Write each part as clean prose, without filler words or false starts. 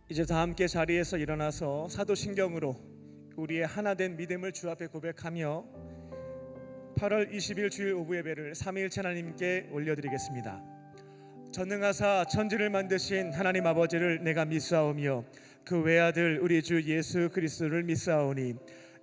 이제 다 함께 자리에서 일어나서 사도신경으로 우리의 하나된 믿음을 주 앞에 고백하며 8월 20일 주일 오후 예배를 삼위일체 하나님께 올려드리겠습니다. 전능하사 천지를 만드신 하나님 아버지를 내가 믿사오며 그 외아들 우리 주 예수 그리스도를 믿사오니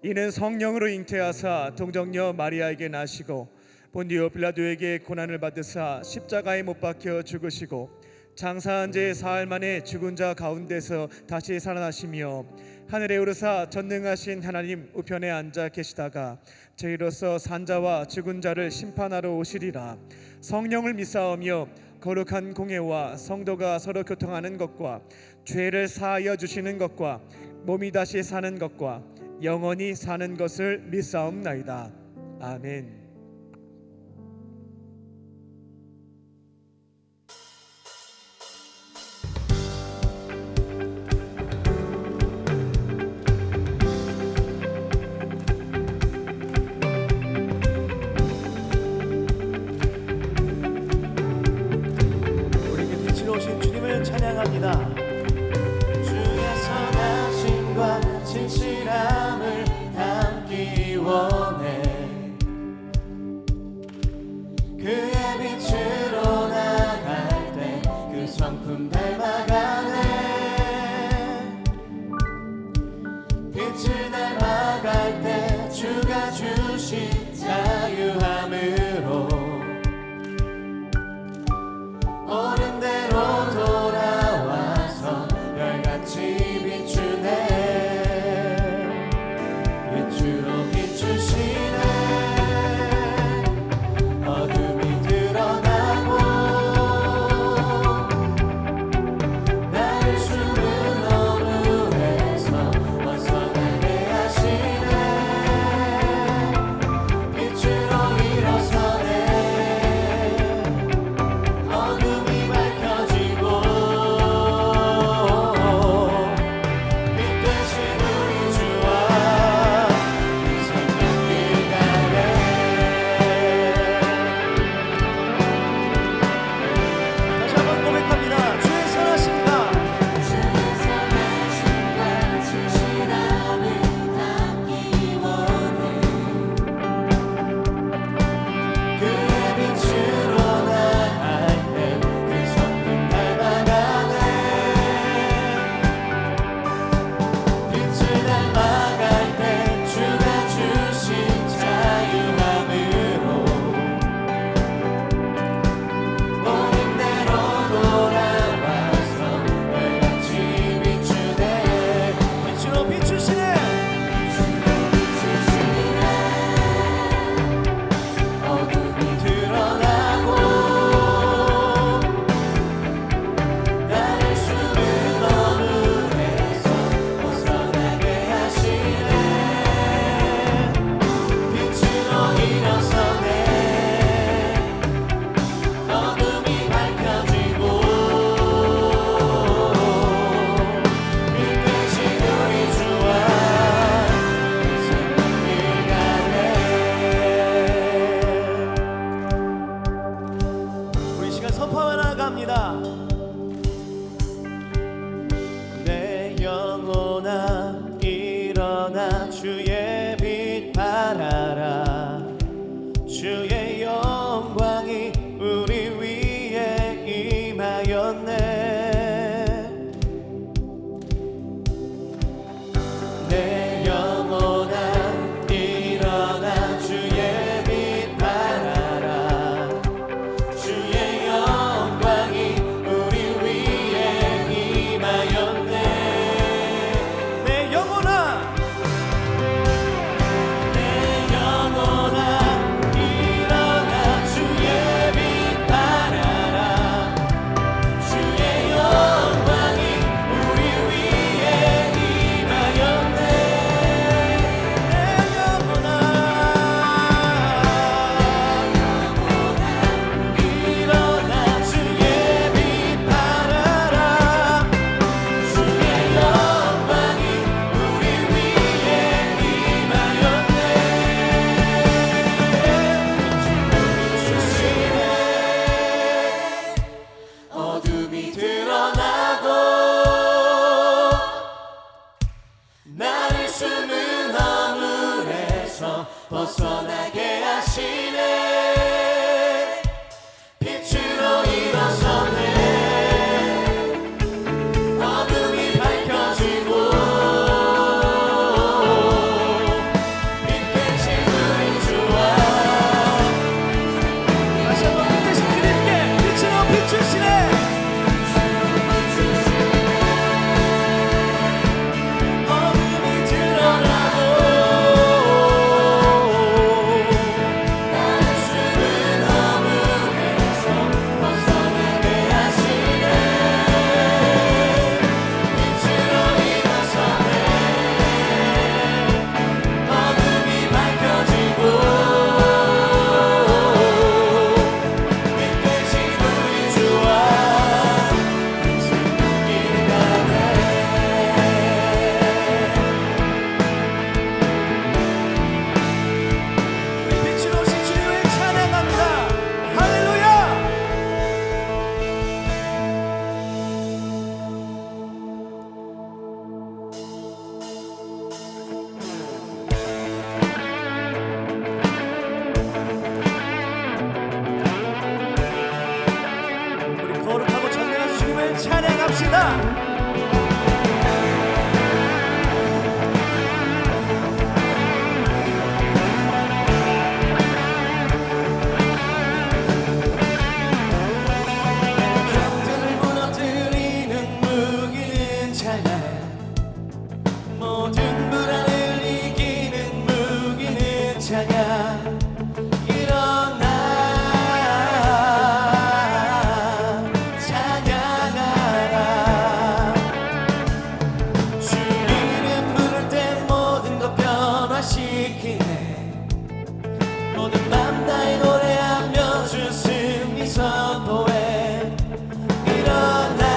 이는 성령으로 잉태하사 동정녀 마리아에게 나시고 본디오 빌라도에게 고난을 받으사 십자가에 못 박혀 죽으시고 장사한 지 사흘 만에 죽은 자 가운데서 다시 살아나시며 하늘에 오르사 전능하신 하나님 우편에 앉아 계시다가 저희로서 산자와 죽은 자를 심판하러 오시리라. 성령을 믿사오며 거룩한 공예와 성도가 서로 교통하는 것과 죄를 사하여 주시는 것과 몸이 다시 사는 것과 영원히 사는 것을 믿사옵나이다. 아멘. 찬양합니다. 주의 선하심과 진실함을 담기 원해 찬양해. 모든 불안을 이기는 무기는 찬양. 일어나 찬양하라. 주 이름 부를 때 모든 것 변화시키네. 모든 맘 다해 노래하며 주 승리 선포해. 일어나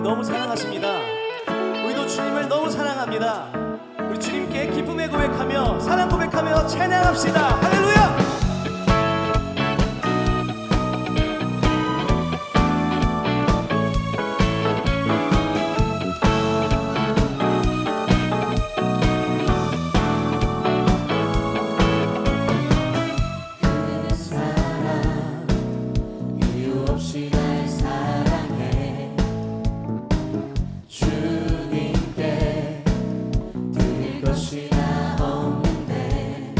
너무 사랑하십니다. 우리도 주님을 너무 사랑합니다. 우리 주님께 기쁨의 고백하며 사랑 고백하며 찬양합시다. 할렐루야. 것이 나 없는데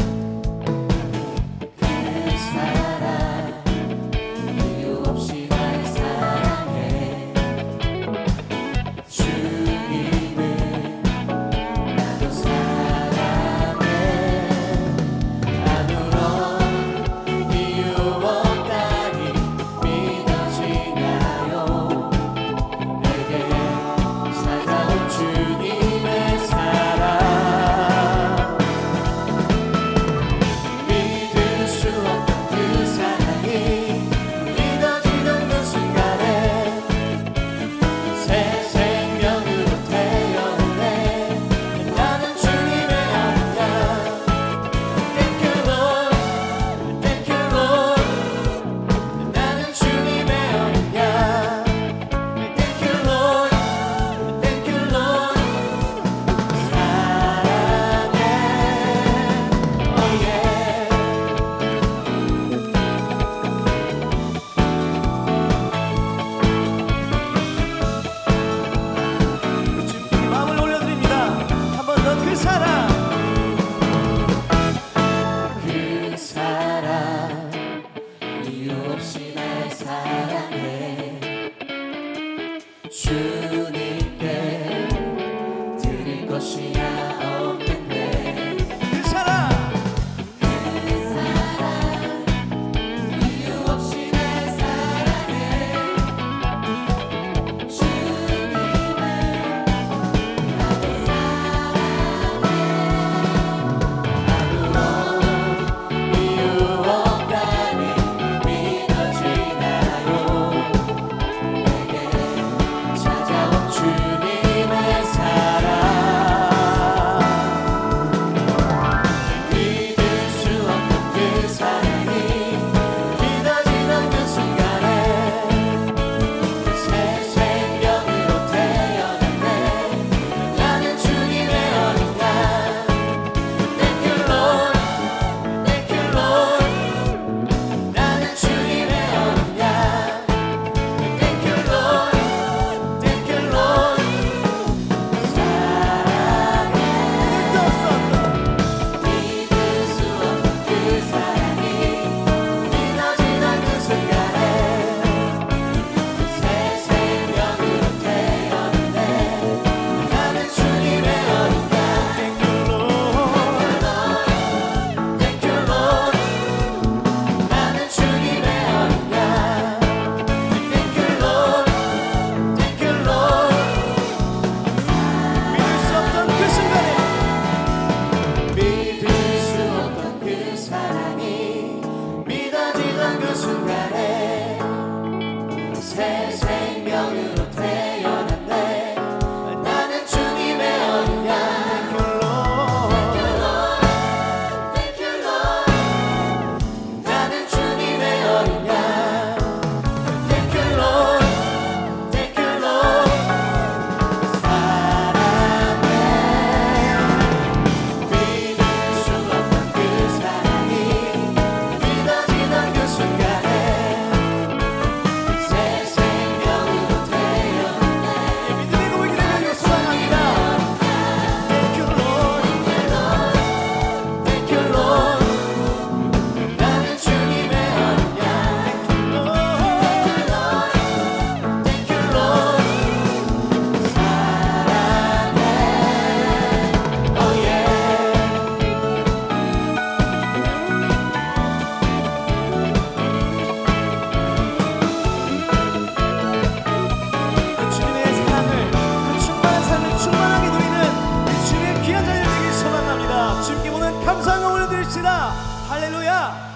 부릅시다. 할렐루야.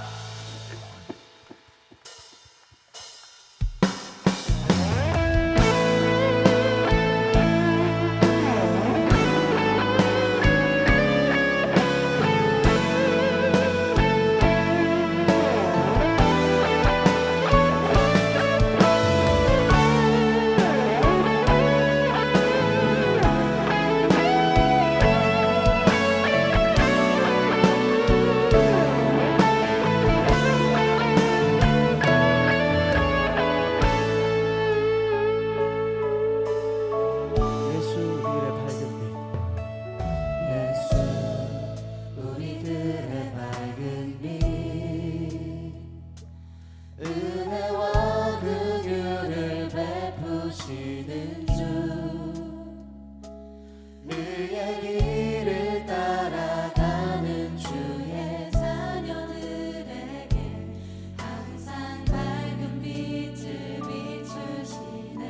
은혜와 긍휼을 베푸시는 주 그의 길을 따라가는 주의 자녀들에게 항상 밝은 빛을 비추시네.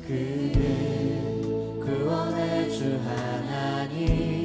그는 구원의 주 하나님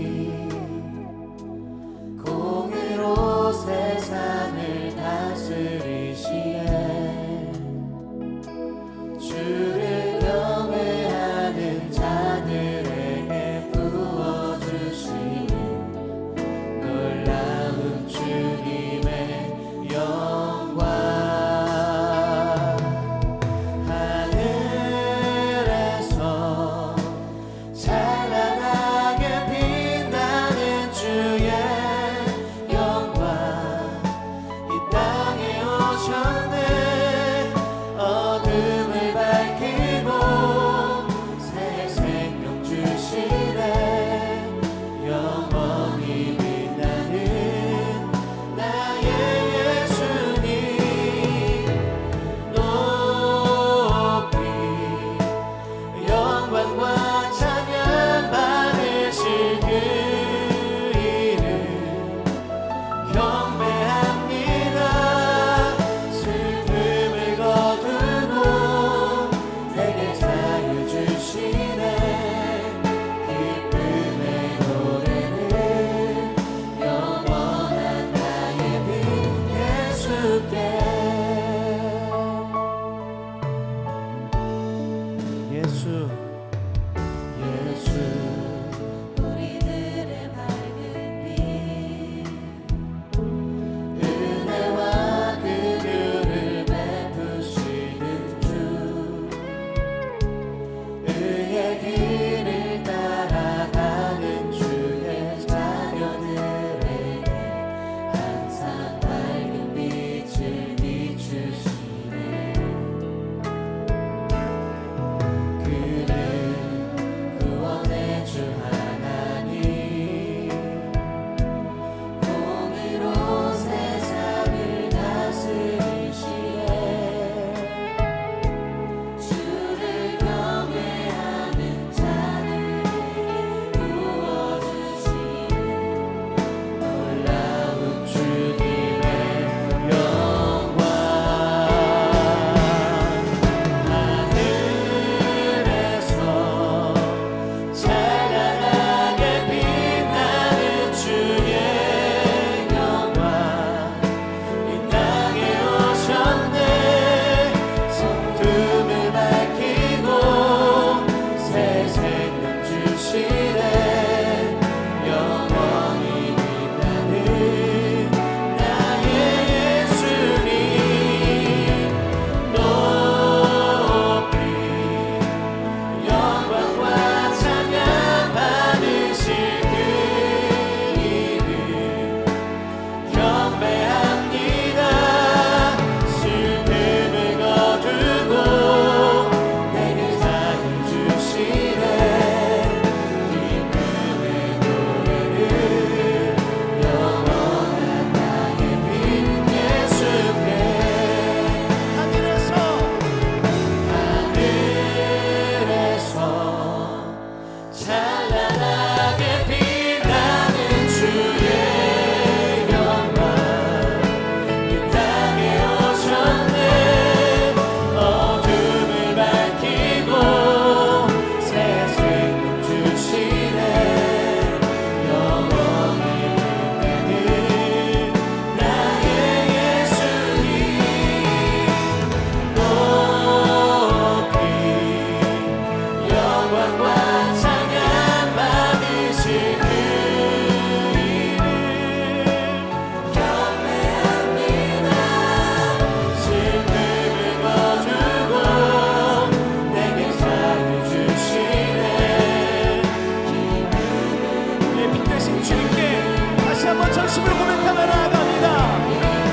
되신 주님께 다시 한번 전심을 고백하며 나아갑니다.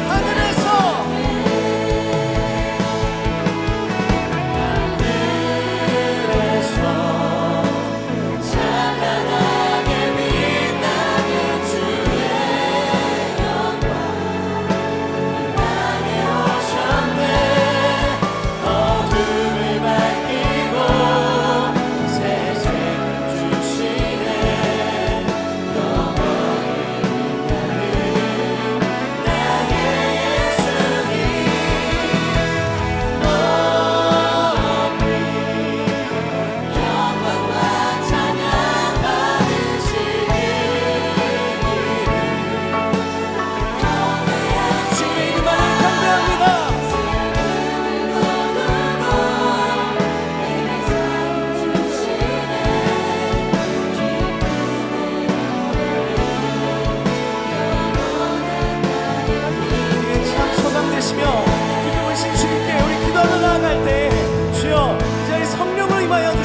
하늘에서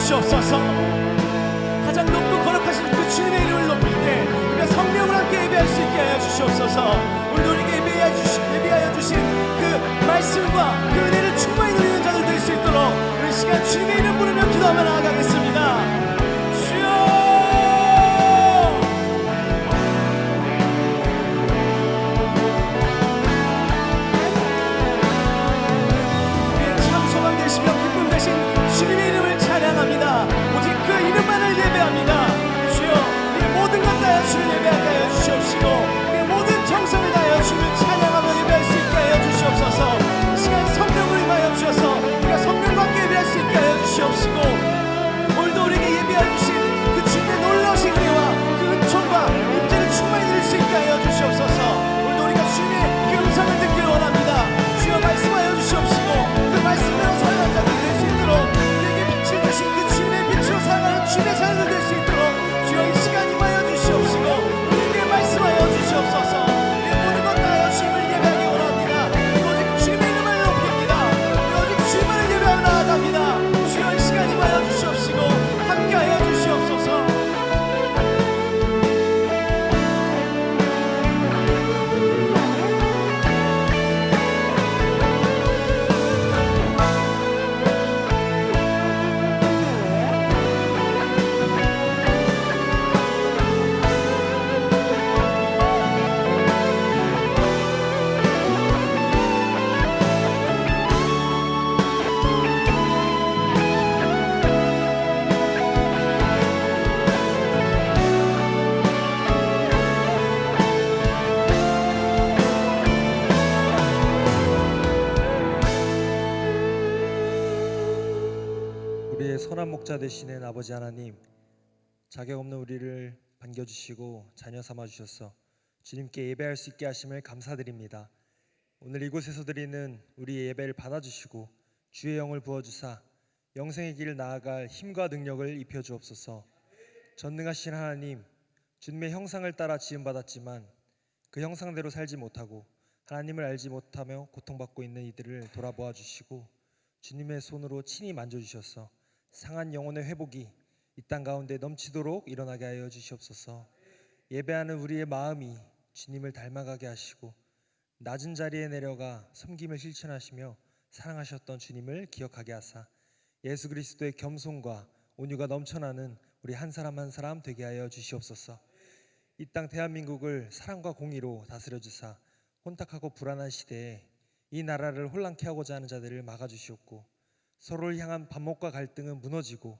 주옵소서. 가장 높고 거룩하신 그 주님의 이름을 높일 때 우리가 성령을 함께 예배할 수 있게 하여 주시옵소서. 오늘도 우리에게 예배하여 주신 그 말씀과 그 은혜를 충만히 누리는 자들 될 수 있도록 우리 시간 주님의 이름 부르며 기도하며 나아가겠습니다. 주님의 이름을 찬양합니다. 오직 그 이름만을 예배합니다. 주여, 우리의 모든 것 다하여 주를 예배하게 하여 주시옵시고 우리의 모든 정성을 다하여 주를 찬양하며 예배할 수 있게 하여 주시옵소서. 이 시간 성령을 임하여 주셔서 우리가 성령과 함께 예배할 수 있게 하여 주시옵시고 오늘도 우리에게 예배하여 주신 그 주님의 놀라우신 은혜와 그 은총과 임재를 충만히 누릴 수 있게 하여 주시옵소서. 오늘도 우리가 주님의 그 음성을 듣기를 원합니다. 주여, 말씀하여 주시옵시고 그 말씀대로 살아가는 자들 될 수 있도록 주신 그 주님의 빛으로 살아가는 주님의 자녀들 될 수 있도록 주여 이 시간 임하여 주시옵시고 우리에게 말씀하여 주시옵소서. 우리의 모든 것 다하여 주님을 예배하기 원합니다. 오직 주님의 이름을 높입니다. 오직 주님을 예배하며 나아갑니다. 주여 이 시간 임하여 주시옵시고 함께하여 주시옵소서. 우리의 선한 목자 되시는 아버지 하나님, 자격 없는 우리를 반겨주시고 자녀 삼아주셔서 주님께 예배할 수 있게 하심을 감사드립니다. 오늘 이곳에서 드리는 우리의 예배를 받아주시고 주의 영을 부어주사 영생의 길을 나아갈 힘과 능력을 입혀주옵소서. 전능하신 하나님, 주님의 형상을 따라 지음받았지만 그 형상대로 살지 못하고 하나님을 알지 못하며 고통받고 있는 이들을 돌아보아 주시고 주님의 손으로 친히 만져주셔서 상한 영혼의 회복이 이 땅 가운데 넘치도록 일어나게 하여 주시옵소서. 예배하는 우리의 마음이 주님을 닮아가게 하시고 낮은 자리에 내려가 섬김을 실천하시며 사랑하셨던 주님을 기억하게 하사 예수 그리스도의 겸손과 온유가 넘쳐나는 우리 한 사람 한 사람 되게 하여 주시옵소서. 이 땅 대한민국을 사랑과 공의로 다스려 주사 혼탁하고 불안한 시대에 이 나라를 혼란케 하고자 하는 자들을 막아주시옵고 서로를 향한 반목과 갈등은 무너지고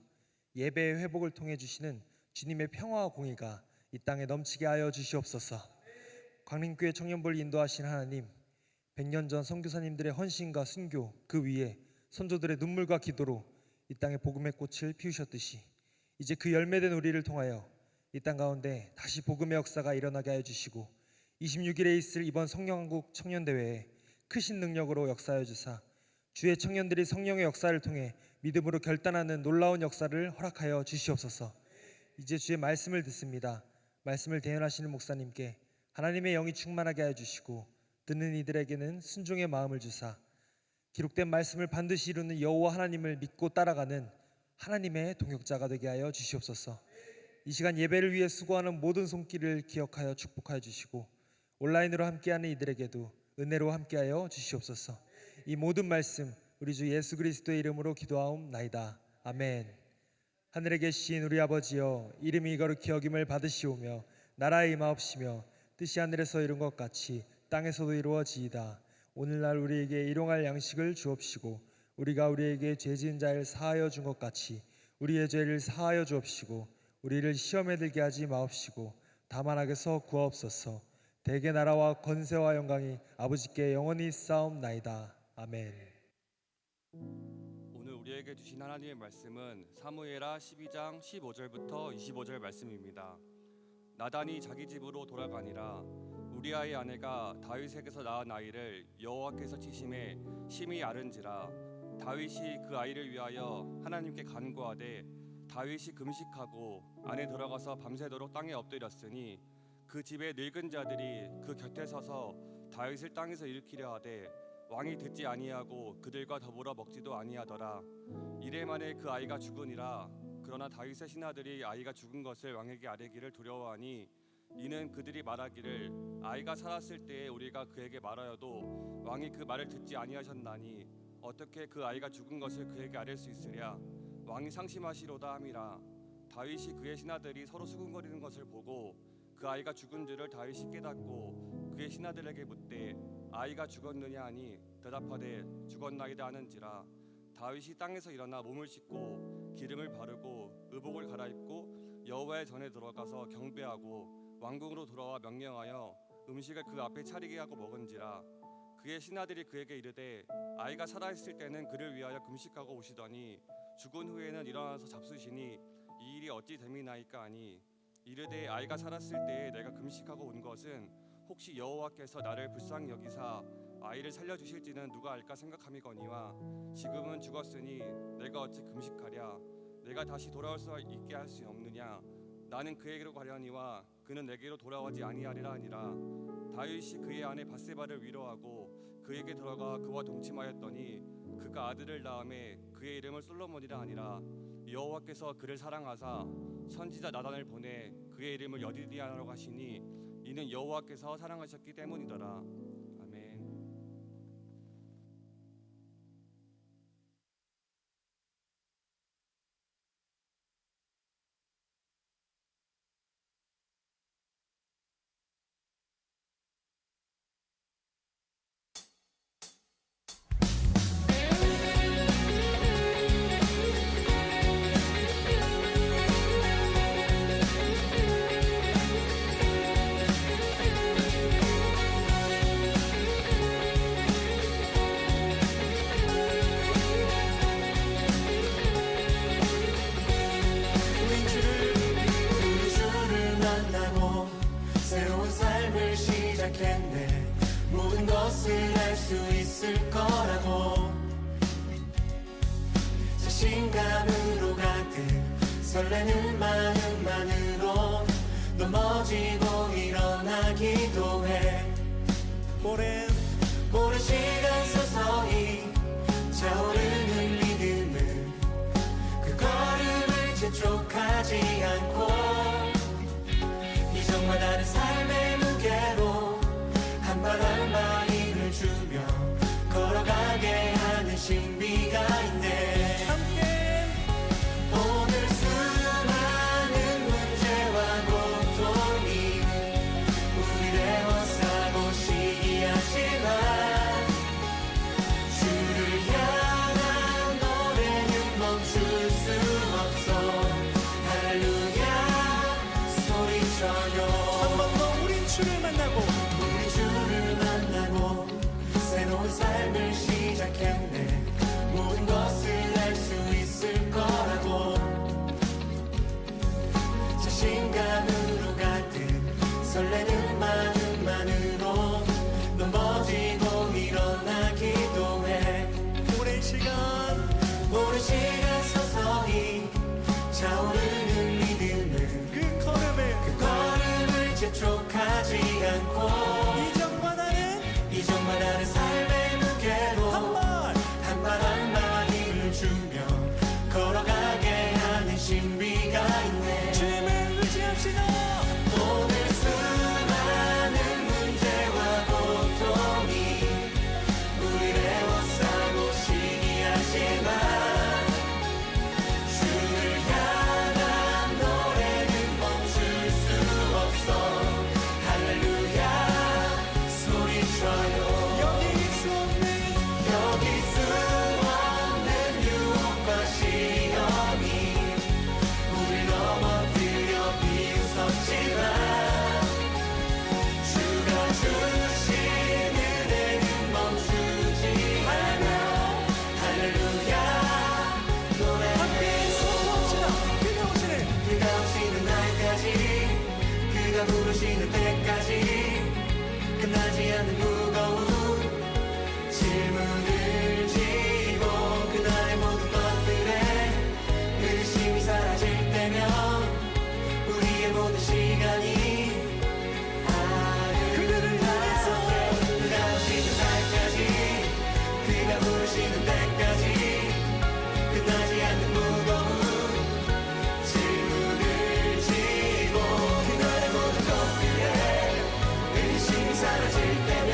예배의 회복을 통해 주시는 주님의 평화와 공의가 이 땅에 넘치게 하여 주시옵소서. 광림교회 청년부를 인도하신 하나님, 100년 전 선교사님들의 헌신과 순교 그 위에 선조들의 눈물과 기도로 이 땅에 복음의 꽃을 피우셨듯이 이제 그 열매된 우리를 통하여 이 땅 가운데 다시 복음의 역사가 일어나게 하여 주시고 26일에 있을 이번 성령한국 청년대회에 크신 능력으로 역사하여 주사 주의 청년들이 성령의 역사를 통해 믿음으로 결단하는 놀라운 역사를 허락하여 주시옵소서. 이제 주의 말씀을 듣습니다. 말씀을 대연하시는 목사님께 하나님의 영이 충만하게 하여 주시고 듣는 이들에게는 순종의 마음을 주사 기록된 말씀을 반드시 이루는 여호와 하나님을 믿고 따라가는 하나님의 동역자가 되게 하여 주시옵소서. 이 시간 예배를 위해 수고하는 모든 손길을 기억하여 축복하여 주시고 온라인으로 함께하는 이들에게도 은혜로 함께하여 주시옵소서. 이 모든 말씀 우리 주 예수 그리스도의 이름으로 기도하옵나이다. 아멘. 하늘에 계신 우리 아버지여, 이름이 거룩히 여김을 받으시오며 나라의 임하옵시며 뜻이 하늘에서 이룬 것 같이 땅에서도 이루어지이다. 오늘날 우리에게 일용할 양식을 주옵시고 우리가 우리에게 죄 지은 자를 사하여 준 것 같이 우리의 죄를 사하여 주옵시고 우리를 시험에 들게 하지 마옵시고 다만 악에서 구하옵소서. 대개 나라와 권세와 영광이 아버지께 영원히 있사옵나이다. 아멘. 오늘 우리에게 주신 하나님의 말씀은 사무엘하 12장 15절부터 25절 말씀입니다. 나단이 자기 집으로 돌아가니라. 우리아의 아내가 다윗에게서 낳은 아이를 여호와께서 치심에 심히 앓은지라. 다윗이 그 아이를 위하여 하나님께 간구하되 다윗이 금식하고 안에 들어가서 밤새도록 땅에 엎드렸으니 그 집의 늙은 자들이 그 곁에 서서 다윗을 땅에서 일으키려 하되 왕이 듣지 아니하고 그들과 더불어 먹지도 아니하더라. 이래 만에 그 아이가 죽으니라. 그러나 다윗의 신하들이 아이가 죽은 것을 왕에게 아뢰기를 두려워하니 이는 그들이 말하기를 아이가 살았을 때에 우리가 그에게 말하여도 왕이 그 말을 듣지 아니하셨나니 어떻게 그 아이가 죽은 것을 그에게 아뢰 수 있으랴. 왕이 상심하시로다 함이라. 다윗이 그의 신하들이 서로 수군거리는 것을 보고 그 아이가 죽은 줄을 다윗이 깨닫고 그의 신하들에게 묻되 아이가 죽었느냐 하니 대답하되 죽었나이다 하는지라. 다윗이 땅에서 일어나 몸을 씻고 기름을 바르고 의복을 갈아입고 여호와의 전에 들어가서 경배하고 왕궁으로 돌아와 명령하여 음식을 그 앞에 차리게 하고 먹은지라. 그의 신하들이 그에게 이르되 아이가 살아있을 때는 그를 위하여 금식하고 오시더니 죽은 후에는 일어나서 잡수시니 이 일이 어찌 됨이나이까 하니 이르되 아이가 살았을 때에 내가 금식하고 온 것은 혹시 여호와께서 나를 불쌍히 여기사 아이를 살려주실지는 누가 알까 생각함이거니와 지금은 죽었으니 내가 어찌 금식하랴. 내가 다시 돌아올 수 있게 할 수 없느냐. 나는 그에게로 가려니와 그는 내게로 돌아오지 아니하리라 하니라. 다윗이 그의 아내 밧세바를 위로하고 그에게 들어가 그와 동침하였더니 그가 아들을 낳음에 그의 이름을 솔로몬이라 하니라. 여호와께서 그를 사랑하사 선지자 나단을 보내 그의 이름을 여디디아라고 하시니 이는 여호와께서 사랑하셨기 때문이더라. 아멘. 우리 주를 만나고 새로운 삶을 시작했네. 모든 것을 알 수 있을 거라고 자신감으로 가득 설레는 마음만으로 넘어지고 일어나기도 해. 오랜 시간 서서히 차오르는 믿음은 그 걸음을 재촉하지 않고 이전과 다른 삶의 무게로 한 발 한 발 힘을 주며 걸어가게 하는 신비가 있네. 오늘 수많은 문제와 고통이 우리를 허사고 시기하지만 주를 향한 노래는 멈출 수 없어. 할렐루야 소리쳐요. 한 번 더 우린 주를 만나고 새로운 삶을 시작했네. 모든 것을 알 수 있을 거라고 자신감으로 가득 설레는 마음만으로 넘어지고 일어나기도 해. 오랜 시간 서서히 차오르는 믿음은 그 걸음을 재촉하지 않고 이전과 다른 삶의 무게로 한 발 한 발 힘을 주며 걸어가게 하는 신비가 있네. 주님을 그가 부르시는 때까지 끝나지 않는 무거운 질문을 지고 그날의 모든 것들에 의심이 사라질 때면 우리의 모든 시간이 그들을 향해서 그가 오시는 날까지 그가 부르시는 때까지 끝나지 않는 무거운 질문을 지고 그날의 모든 것들에 의심이 사라질 때면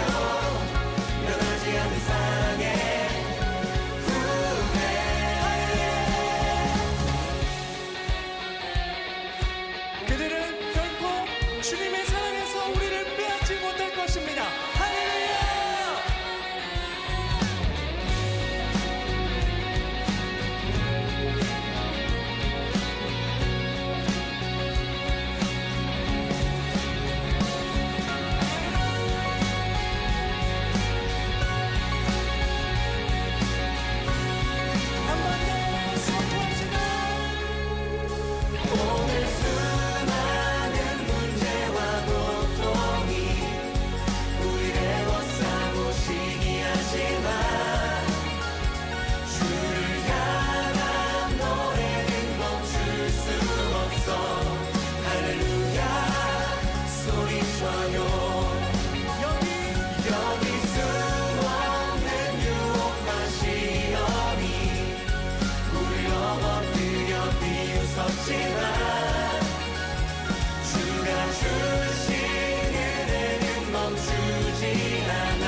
변하지 않는 사랑의 후회 그들은 결코 주님의 사랑에서 우리를 빼앗지 못할 것입니다. 할렐루야! 한번더 선포합시다. 오늘 수많은 문제와 고통이 우리를 애워싸고 시기하지만 주를 향한 노래는 멈출 수 없어 할렐루야 소리쳐요 여기 수 없는 유혹과 시험이 우릴 넘어뜨려 비웃었지만 주가 주신 은혜는 멈추지 않아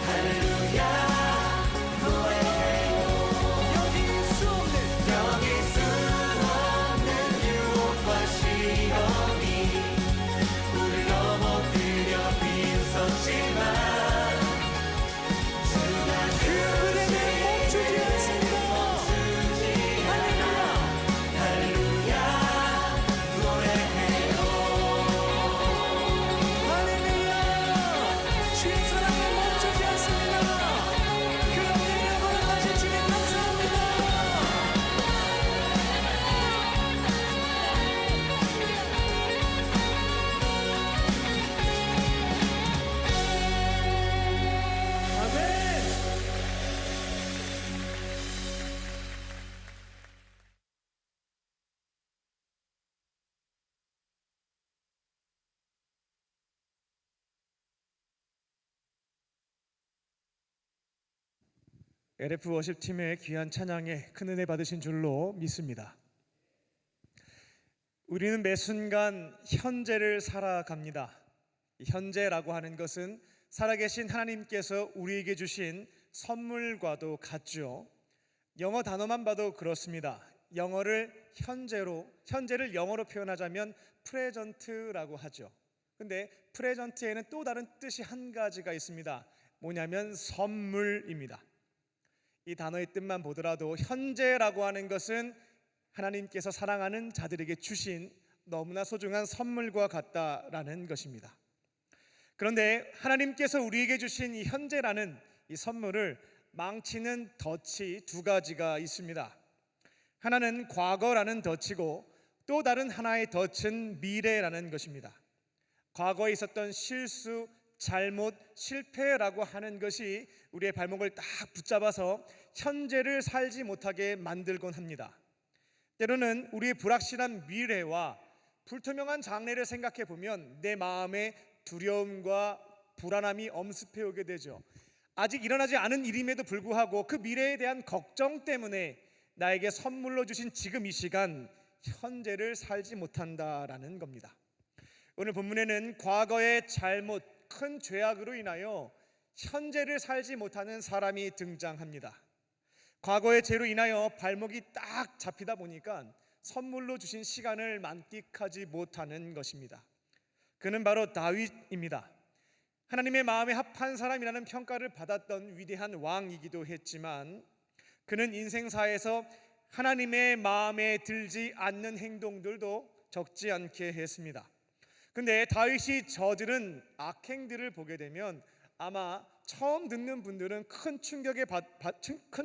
할렐루야 노래해요 여기 수 없는 유혹과 시험이 우릴 넘어뜨려 비웃었지만 주가 주신 은혜는 멈추지 않아 할렐루야 노래해요 할렐루야! 주의 사랑은 멈추지 않습니다. 그 은혜를 허락하신 주님 감사합니다. 아멘. LF 워십팀의 귀한 찬양에 큰 은혜 받으신 줄로 믿습니다. 우리는 매 순간 현재를 살아갑니다. 이 현재라고 하는 것은 살아계신 하나님께서 우리에게 주신 선물과도 같죠. 영어 단어만 봐도 그렇습니다. 현재를 영어로 표현하자면 프레젠트라고 하죠. 근데 프레젠트에는 또 다른 뜻이 한 가지가 있습니다. 뭐냐면 선물입니다. 이 단어의 뜻만 보더라도 현재라고 하는 것은 하나님께서 사랑하는 자들에게 주신 너무나 소중한 선물과 같다라는 것입니다. 그런데 하나님께서 우리에게 주신 이 현재라는 이 선물을 망치는 덫이 두 가지가 있습니다. 하나는 과거라는 덫이고 또 다른 하나의 덫은 미래라는 것입니다. 과거에 있었던 실수, 잘못, 실패라고 하는 것이 우리의 발목을 딱 붙잡아서 현재를 살지 못하게 만들곤 합니다. 때로는 우리의 불확실한 미래와 불투명한 장래를 생각해 보면 내 마음에 두려움과 불안함이 엄습해 오게 되죠. 아직 일어나지 않은 일임에도 불구하고 그 미래에 대한 걱정 때문에 나에게 선물로 주신 지금 이 시간 현재를 살지 못한다라는 겁니다. 오늘 본문에는 과거의 잘못, 큰 죄악으로 인하여 현재를 살지 못하는 사람이 등장합니다. 과거의 죄로 인하여 발목이 딱 잡히다 보니까 선물로 주신 시간을 만끽하지 못하는 것입니다. 그는 바로 다윗입니다. 하나님의 마음에 합한 사람이라는 평가를 받았던 위대한 왕이기도 했지만 그는 인생사에서 하나님의 마음에 들지 않는 행동들도 적지 않게 했습니다. 근데 다윗이 저지른 악행들을 보게 되면 아마 처음 듣는 분들은 큰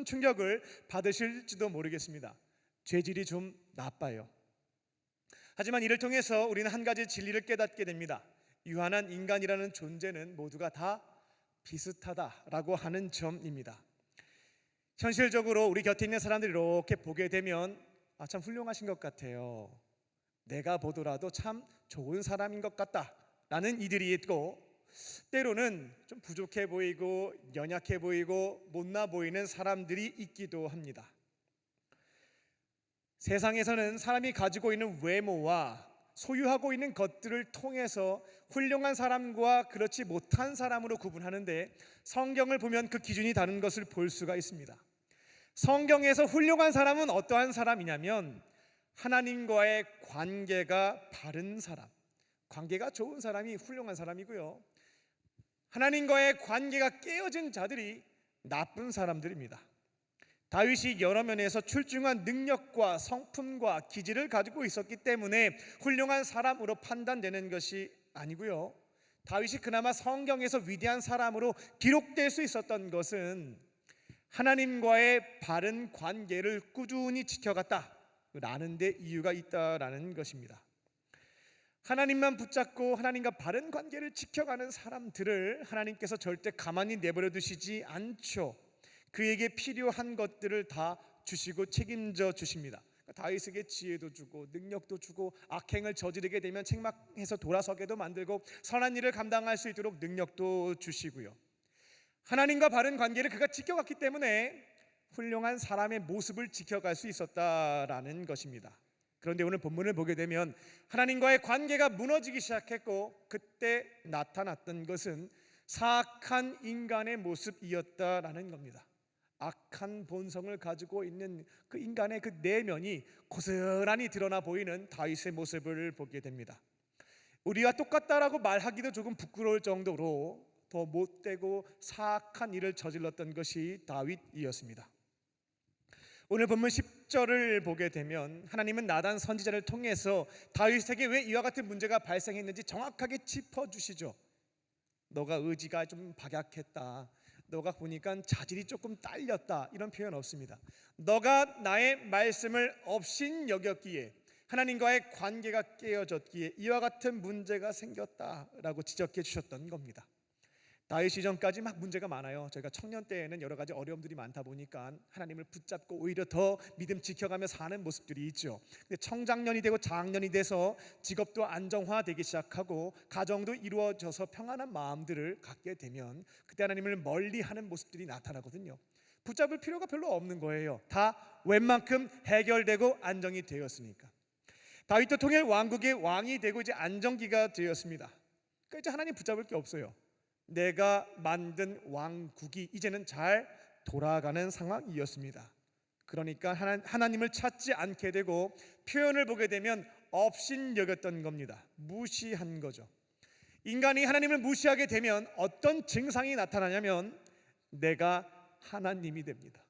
충격을 받으실지도 모르겠습니다. 죄질이 좀 나빠요. 하지만 이를 통해서 우리는 한 가지 진리를 깨닫게 됩니다. 유한한 인간이라는 존재는 모두가 다 비슷하다라고 하는 점입니다. 현실적으로 우리 곁에 있는 사람들이 이렇게 보게 되면 참 훌륭하신 것 같아요. 내가 보더라도 참 좋은 사람인 것 같다라는 이들이 있고, 때로는 좀 부족해 보이고 연약해 보이고 못나 보이는 사람들이 있기도 합니다. 세상에서는 사람이 가지고 있는 외모와 소유하고 있는 것들을 통해서 훌륭한 사람과 그렇지 못한 사람으로 구분하는데, 성경을 보면 그 기준이 다른 것을 볼 수가 있습니다. 성경에서 훌륭한 사람은 어떠한 사람이냐면 하나님과의 관계가 바른 사람, 관계가 좋은 사람이 훌륭한 사람이고요, 하나님과의 관계가 깨어진 자들이 나쁜 사람들입니다. 다윗이 여러 면에서 출중한 능력과 성품과 기질을 가지고 있었기 때문에 훌륭한 사람으로 판단되는 것이 아니고요, 다윗이 그나마 성경에서 위대한 사람으로 기록될 수 있었던 것은 하나님과의 바른 관계를 꾸준히 지켜갔다라는 데 이유가 있다라는 것입니다. 하나님만 붙잡고 하나님과 바른 관계를 지켜가는 사람들을 하나님께서 절대 가만히 내버려 두시지 않죠. 그에게 필요한 것들을 다 주시고 책임져 주십니다. 다윗에게 지혜도 주고 능력도 주고 악행을 저지르게 되면 책망해서 돌아서게도 만들고 선한 일을 감당할 수 있도록 능력도 주시고요, 하나님과 바른 관계를 그가 지켜갔기 때문에 훌륭한 사람의 모습을 지켜갈 수 있었다라는 것입니다. 그런데 오늘 본문을 보게 되면 하나님과의 관계가 무너지기 시작했고, 그때 나타났던 것은 사악한 인간의 모습이었다라는 겁니다. 악한 본성을 가지고 있는 그 인간의 그 내면이 고스란히 드러나 보이는 다윗의 모습을 보게 됩니다. 우리와 똑같다라고 말하기도 조금 부끄러울 정도로 더 못되고 사악한 일을 저질렀던 것이 다윗이었습니다. 오늘 본문 10절을 보게 되면 하나님은 나단 선지자를 통해서 다윗에게 왜 이와 같은 문제가 발생했는지 정확하게 짚어주시죠. 너가 의지가 좀 박약했다, 너가 보니까 자질이 조금 딸렸다, 이런 표현 없습니다. 너가 나의 말씀을 업신여겼기에 하나님과의 관계가 깨어졌기에 이와 같은 문제가 생겼다라고 지적해 주셨던 겁니다. 다윗 이전까지 막 문제가 많아요. 저희가 청년 때에는 여러 가지 어려움들이 많다 보니까 하나님을 붙잡고 오히려 더 믿음 지켜가며 사는 모습들이 있죠. 근데 청장년이 되고 장년이 돼서 직업도 안정화되기 시작하고 가정도 이루어져서 평안한 마음들을 갖게 되면 그때 하나님을 멀리하는 모습들이 나타나거든요. 붙잡을 필요가 별로 없는 거예요. 다 웬만큼 해결되고 안정이 되었으니까. 다윗도 통일 왕국의 왕이 되고 이제 안정기가 되었습니다. 그러니까 이제 하나님 붙잡을 게 없어요. 내가 만든 왕국이 이제는 잘 돌아가는 상황이었습니다. 그러니까 하나님을 찾지 않게 되고 표현을 보게 되면 업신여겼던 겁니다. 무시한 거죠. 인간이 하나님을 무시하게 되면 어떤 증상이 나타나냐면 내가 하나님이 됩니다.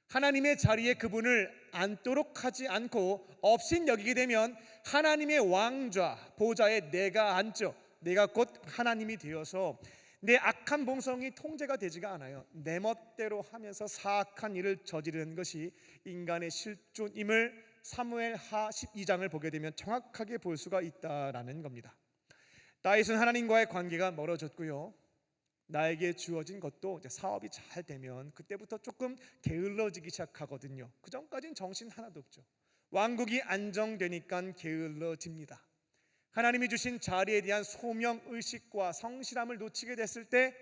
하나님의 자리에 그분을 앉도록 하지 않고 업신여기게 되면 하나님의 왕좌 보좌에 내가 앉죠. 내가 곧 하나님이 되어서 내 악한 본성이 통제가 되지가 않아요. 내 멋대로 하면서 사악한 일을 저지르는 것이 인간의 실존임을 사무엘하 12장을 보게 되면 정확하게 볼 수가 있다라는 겁니다. 다윗은 하나님과의 관계가 멀어졌고요, 나에게 주어진 것도 이제 사업이 잘 되면 그때부터 조금 게을러지기 시작하거든요. 그 전까지는 정신 하나도 없죠. 왕국이 안정되니까 게을러집니다. 하나님이 주신 자리에 대한 소명의식과 성실함을 놓치게 됐을 때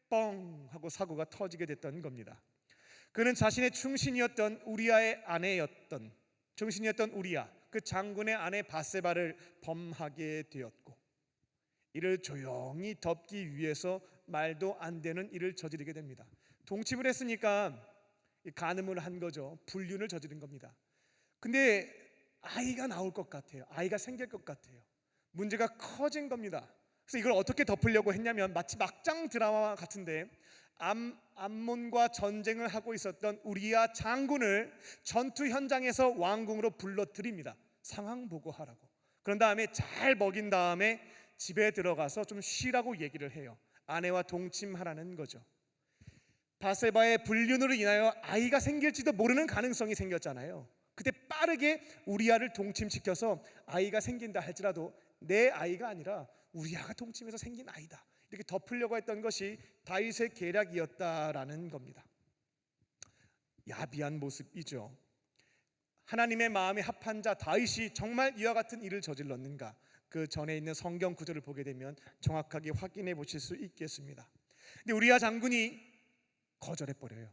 뻥 하고 사고가 터지게 됐던 겁니다. 그는 자신의 충신이었던 우리아의 아내였던 우리아, 그 장군의 아내 바세바를 범하게 되었고, 이를 조용히 덮기 위해서 말도 안 되는 일을 저지르게 됩니다. 동침을 했으니까 간음을 한 거죠. 불륜을 저지른 겁니다. 근데 아이가 나올 것 같아요. 아이가 생길 것 같아요. 문제가 커진 겁니다. 그래서 이걸 어떻게 덮으려고 했냐면 마치 막장 드라마 같은데 암몬과 전쟁을 하고 있었던 우리아 장군을 전투 현장에서 왕궁으로 불러들입니다. 상황 보고하라고. 그런 다음에 잘 먹인 다음에 집에 들어가서 좀 쉬라고 얘기를 해요. 아내와 동침하라는 거죠. 바세바의 불륜으로 인하여 아이가 생길지도 모르는 가능성이 생겼잖아요. 그때 빠르게 우리아를 동침시켜서 아이가 생긴다 할지라도 내 아이가 아니라 우리아가 동침해서 생긴 아이다, 이렇게 덮으려고 했던 것이 다윗의 계략이었다라는 겁니다. 야비한 모습이죠. 하나님의 마음에 합한 자 다윗이 정말 이와 같은 일을 저질렀는가? 그 전에 있는 성경 구절을 보게 되면 정확하게 확인해 보실 수 있겠습니다. 근데 우리아 장군이 거절해 버려요.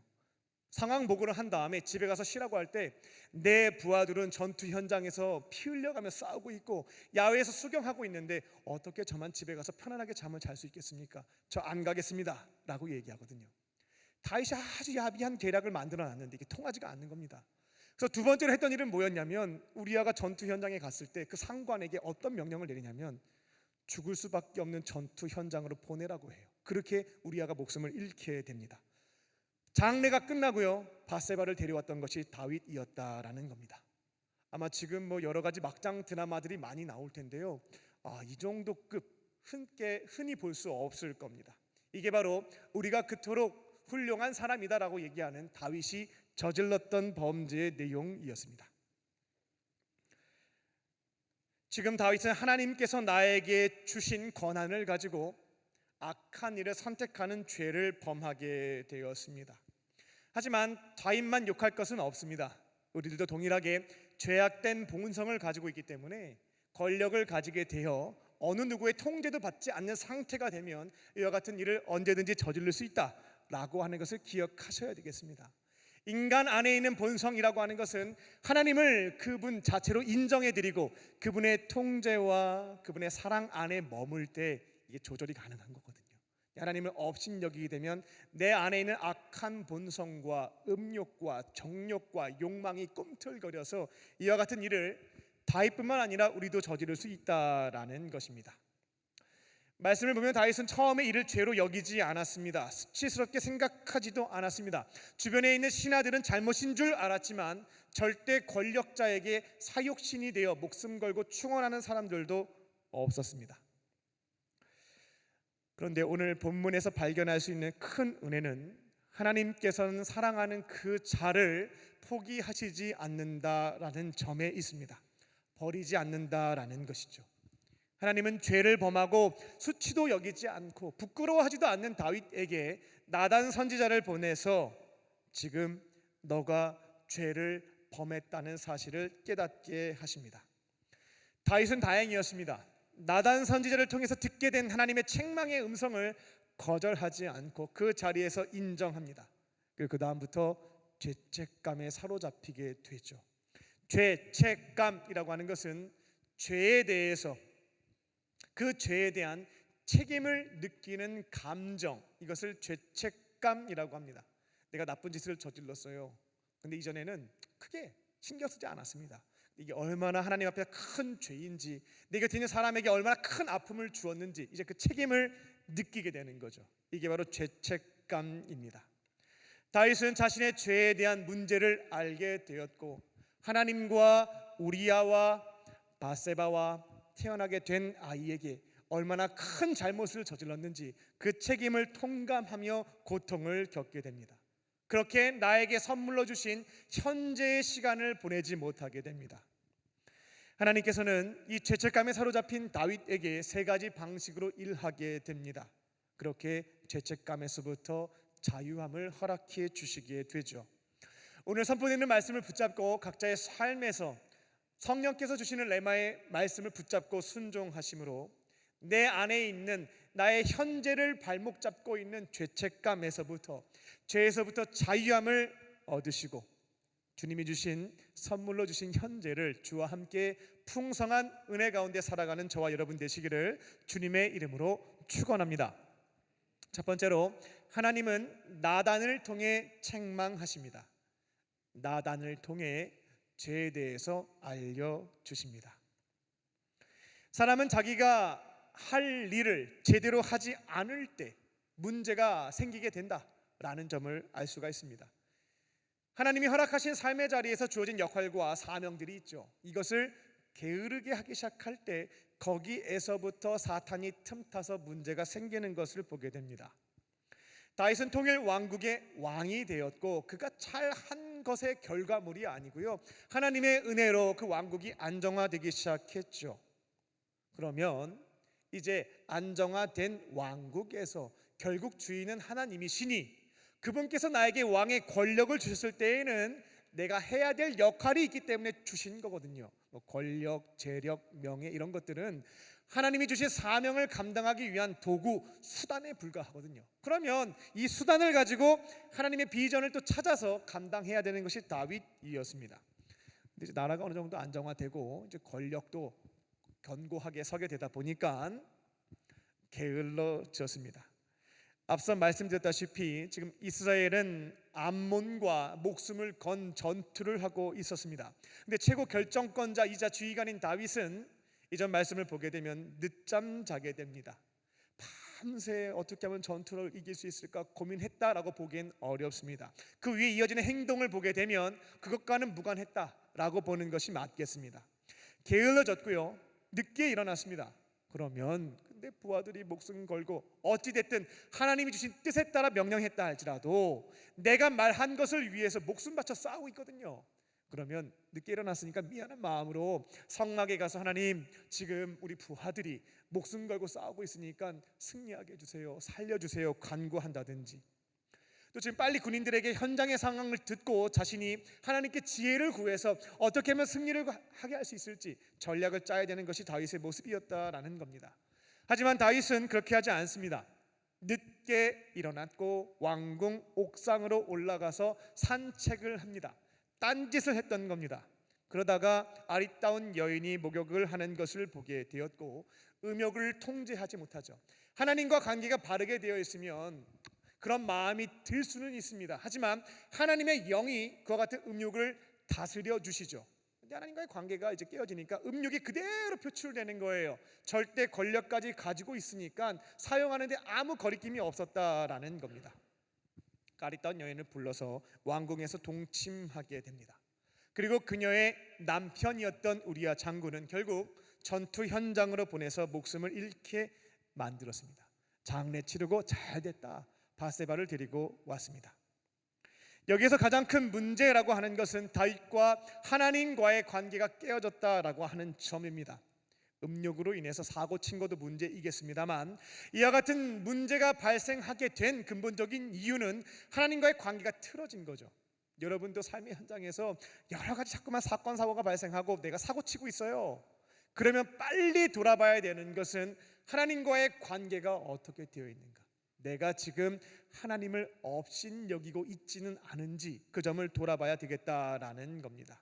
상황 보고를 한 다음에 집에 가서 쉬라고 할 때 내 부하들은 전투 현장에서 피 흘려가며 싸우고 있고 야외에서 수경하고 있는데 어떻게 저만 집에 가서 편안하게 잠을 잘 수 있겠습니까? 저 안 가겠습니다 라고 얘기하거든요. 다윗이 아주 야비한 계략을 만들어 놨는데 이게 통하지가 않는 겁니다. 그래서 두 번째로 했던 일은 뭐였냐면, 우리아가 전투 현장에 갔을 때 그 상관에게 어떤 명령을 내리냐면 죽을 수밖에 없는 전투 현장으로 보내라고 해요. 그렇게 우리아가 목숨을 잃게 됩니다. 장례가 끝나고요, 밧세바를 데려왔던 것이 다윗이었다라는 겁니다. 아마 지금 여러 가지 막장 드라마들이 많이 나올 텐데요, 이 정도 급 흔히 볼 수 없을 겁니다. 이게 바로 우리가 그토록 훌륭한 사람이다라고 얘기하는 다윗이 저질렀던 범죄의 내용이었습니다. 지금 다윗은 하나님께서 나에게 주신 권한을 가지고 악한 일을 선택하는 죄를 범하게 되었습니다. 하지만 다윗만 욕할 것은 없습니다. 우리들도 동일하게 죄악된 본성을 가지고 있기 때문에 권력을 가지게 되어 어느 누구의 통제도 받지 않는 상태가 되면 이와 같은 일을 언제든지 저지를 수 있다라고 하는 것을 기억하셔야 되겠습니다. 인간 안에 있는 본성이라고 하는 것은 하나님을 그분 자체로 인정해드리고 그분의 통제와 그분의 사랑 안에 머물 때 이게 조절이 가능한 거거든요. 하나님을 업신여기게 되면 내 안에 있는 악한 본성과 음욕과 정욕과 욕망이 꿈틀거려서 이와 같은 일을 다윗뿐만 아니라 우리도 저지를 수 있다라는 것입니다. 말씀을 보면 다윗은 처음에 이를 죄로 여기지 않았습니다. 수치스럽게 생각하지도 않았습니다. 주변에 있는 신하들은 잘못인 줄 알았지만 절대 권력자에게 사욕신이 되어 목숨 걸고 충원하는 사람들도 없었습니다. 그런데 오늘 본문에서 발견할 수 있는 큰 은혜는 하나님께서는 사랑하는 그 자를 포기하시지 않는다라는 점에 있습니다. 버리지 않는다라는 것이죠. 하나님은 죄를 범하고 수치도 여기지 않고 부끄러워하지도 않는 다윗에게 나단 선지자를 보내서 지금 너가 죄를 범했다는 사실을 깨닫게 하십니다. 다윗은 다행이었습니다. 나단 선지자를 통해서 듣게 된 하나님의 책망의 음성을 거절하지 않고 그 자리에서 인정합니다. 그리고 그 다음부터 죄책감에 사로잡히게 되죠. 죄책감이라고 하는 것은 죄에 대해서 그 죄에 대한 책임을 느끼는 감정, 이것을 죄책감이라고 합니다. 내가 나쁜 짓을 저질렀어요. 근데 이전에는 크게 신경 쓰지 않았습니다. 이게 얼마나 하나님 앞에 큰 죄인지, 내 곁에 있는 사람에게 얼마나 큰 아픔을 주었는지 이제 그 책임을 느끼게 되는 거죠. 이게 바로 죄책감입니다. 다윗은 자신의 죄에 대한 문제를 알게 되었고 하나님과 우리아와 밧세바와 태어나게 된 아이에게 얼마나 큰 잘못을 저질렀는지 그 책임을 통감하며 고통을 겪게 됩니다. 그렇게 나에게 선물로 주신 현재의 시간을 보내지 못하게 됩니다. 하나님께서는 이 죄책감에 사로잡힌 다윗에게 세 가지 방식으로 일하게 됩니다. 그렇게 죄책감에서부터 자유함을 허락해 주시게 되죠. 오늘 선포되는 말씀을 붙잡고 각자의 삶에서 성령께서 주시는 레마의 말씀을 붙잡고 순종하심으로 내 안에 있는 나의 현재를 발목 잡고 있는 죄책감에서부터, 죄에서부터 자유함을 얻으시고 주님이 주신 선물로 주신 현재를 주와 함께 풍성한 은혜 가운데 살아가는 저와 여러분 되시기를 주님의 이름으로 축원합니다. 첫 번째로, 하나님은 나단을 통해 책망하십니다. 나단을 통해 죄에 대해서 알려주십니다. 사람은 자기가 할 일을 제대로 하지 않을 때 문제가 생기게 된다라는 점을 알 수가 있습니다. 하나님이 허락하신 삶의 자리에서 주어진 역할과 사명들이 있죠. 이것을 게으르게 하기 시작할 때 거기에서부터 사탄이 틈타서 문제가 생기는 것을 보게 됩니다. 다윗은 통일 왕국의 왕이 되었고 그가 잘한 것의 결과물이 아니고요, 하나님의 은혜로 그 왕국이 안정화되기 시작했죠. 그러면 이제 안정화된 왕국에서 결국 주인은 하나님이시니 그분께서 나에게 왕의 권력을 주셨을 때에는 내가 해야 될 역할이 있기 때문에 주신 거거든요. 권력, 재력, 명예 이런 것들은 하나님이 주신 사명을 감당하기 위한 도구, 수단에 불과하거든요. 그러면 이 수단을 가지고 하나님의 비전을 또 찾아서 감당해야 되는 것이 다윗이었습니다. 근데 이제 나라가 어느 정도 안정화되고 이제 권력도 견고하게 서게 되다 보니까 게을러졌습니다. 앞서 말씀드렸다시피 지금 이스라엘은 암몬과 목숨을 건 전투를 하고 있었습니다. 근데 최고 결정권자이자 지휘관인 다윗은 이전 말씀을 보게 되면 늦잠 자게 됩니다. 밤새 어떻게 하면 전투를 이길 수 있을까 고민했다라고 보기엔 어렵습니다. 그 위에 이어지는 행동을 보게 되면 그것과는 무관했다라고 보는 것이 맞겠습니다. 게을러졌고요, 늦게 일어났습니다. 그러면 근데 부하들이 목숨 걸고 어찌 됐든 하나님이 주신 뜻에 따라 명령했다 할지라도 내가 말한 것을 위해서 목숨 바쳐 싸우고 있거든요. 그러면 늦게 일어났으니까 미안한 마음으로 성막에 가서 하나님, 지금 우리 부하들이 목숨 걸고 싸우고 있으니까 승리하게 해주세요, 살려주세요 간구한다든지, 또 지금 빨리 군인들에게 현장의 상황을 듣고 자신이 하나님께 지혜를 구해서 어떻게 하면 승리를 하게 할 수 있을지 전략을 짜야 되는 것이 다윗의 모습이었다라는 겁니다. 하지만 다윗은 그렇게 하지 않습니다. 늦게 일어났고 왕궁 옥상으로 올라가서 산책을 합니다. 딴짓을 했던 겁니다. 그러다가 아리따운 여인이 목욕을 하는 것을 보게 되었고 음욕을 통제하지 못하죠. 하나님과 관계가 바르게 되어 있으면 그런 마음이 들 수는 있습니다. 하지만 하나님의 영이 그와 같은 음욕을 다스려 주시죠. 근데 하나님과의 관계가 이제 깨어지니까 음욕이 그대로 표출되는 거예요. 절대 권력까지 가지고 있으니까 사용하는데 아무 거리낌이 없었다라는 겁니다. 아리따운 여인을 불러서 왕궁에서 동침하게 됩니다. 그리고 그녀의 남편이었던 우리야 장군은 결국 전투 현장으로 보내서 목숨을 잃게 만들었습니다. 장례 치르고 잘 됐다, 바세바를 데리고 왔습니다. 여기에서 가장 큰 문제라고 하는 것은 다윗과 하나님과의 관계가 깨어졌다라고 하는 점입니다. 음욕으로 인해서 사고 친 것도 문제이겠습니다만 이와 같은 문제가 발생하게 된 근본적인 이유는 하나님과의 관계가 틀어진 거죠. 여러분도 삶의 현장에서 여러 가지 자꾸만 사건 사고가 발생하고 내가 사고 치고 있어요. 그러면 빨리 돌아봐야 되는 것은 하나님과의 관계가 어떻게 되어 있는가, 내가 지금 하나님을 업신여기고 있지는 않은지 그 점을 돌아봐야 되겠다라는 겁니다.